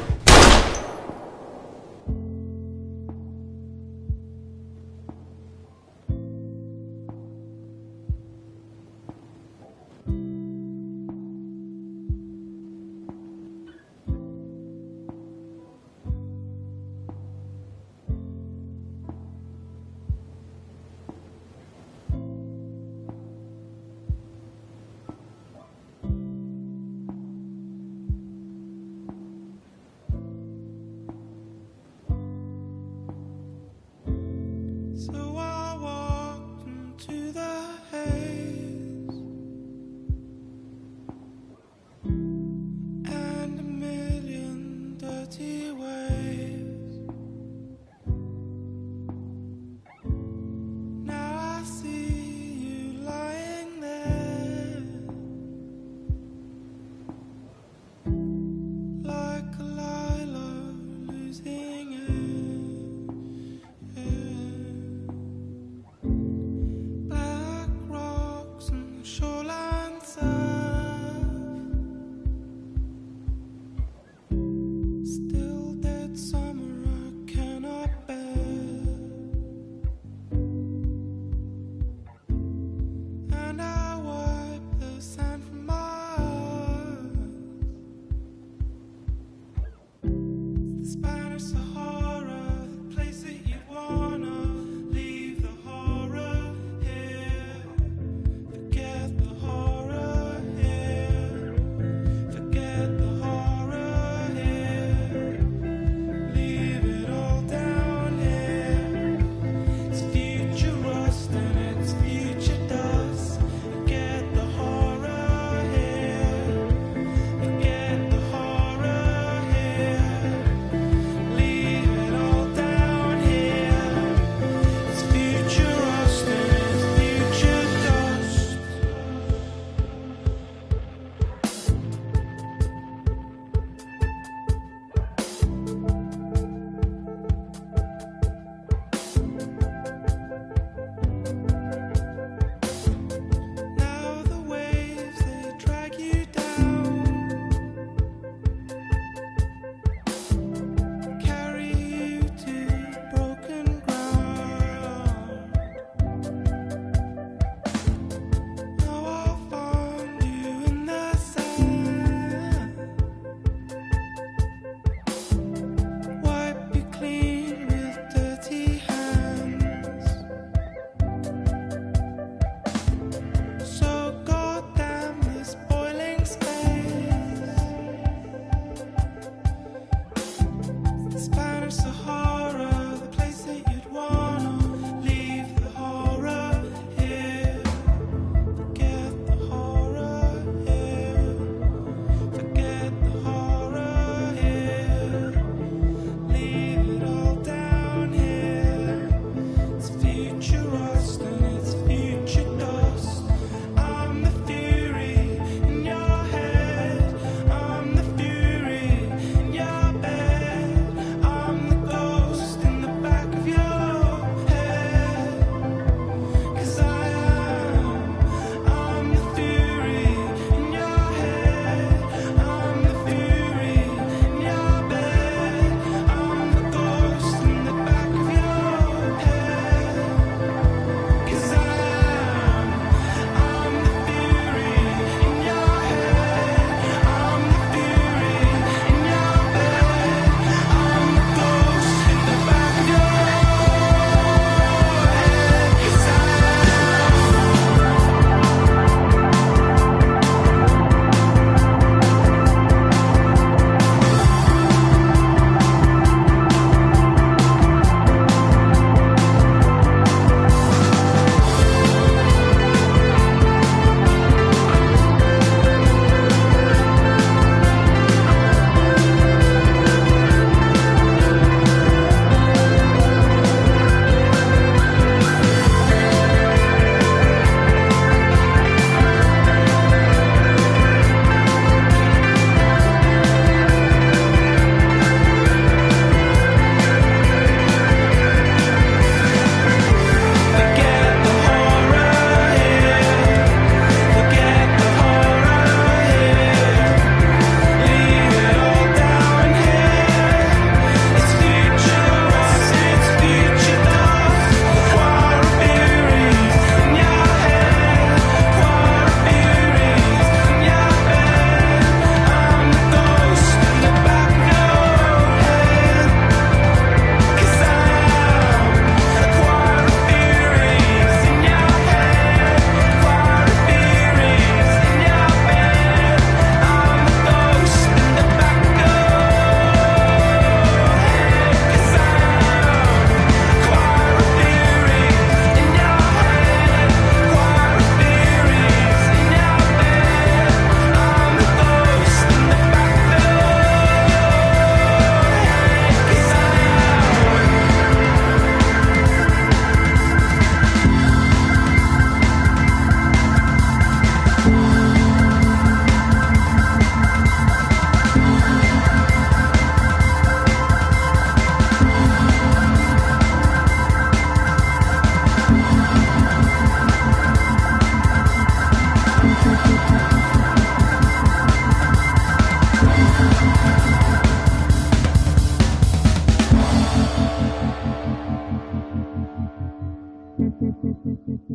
Thank you.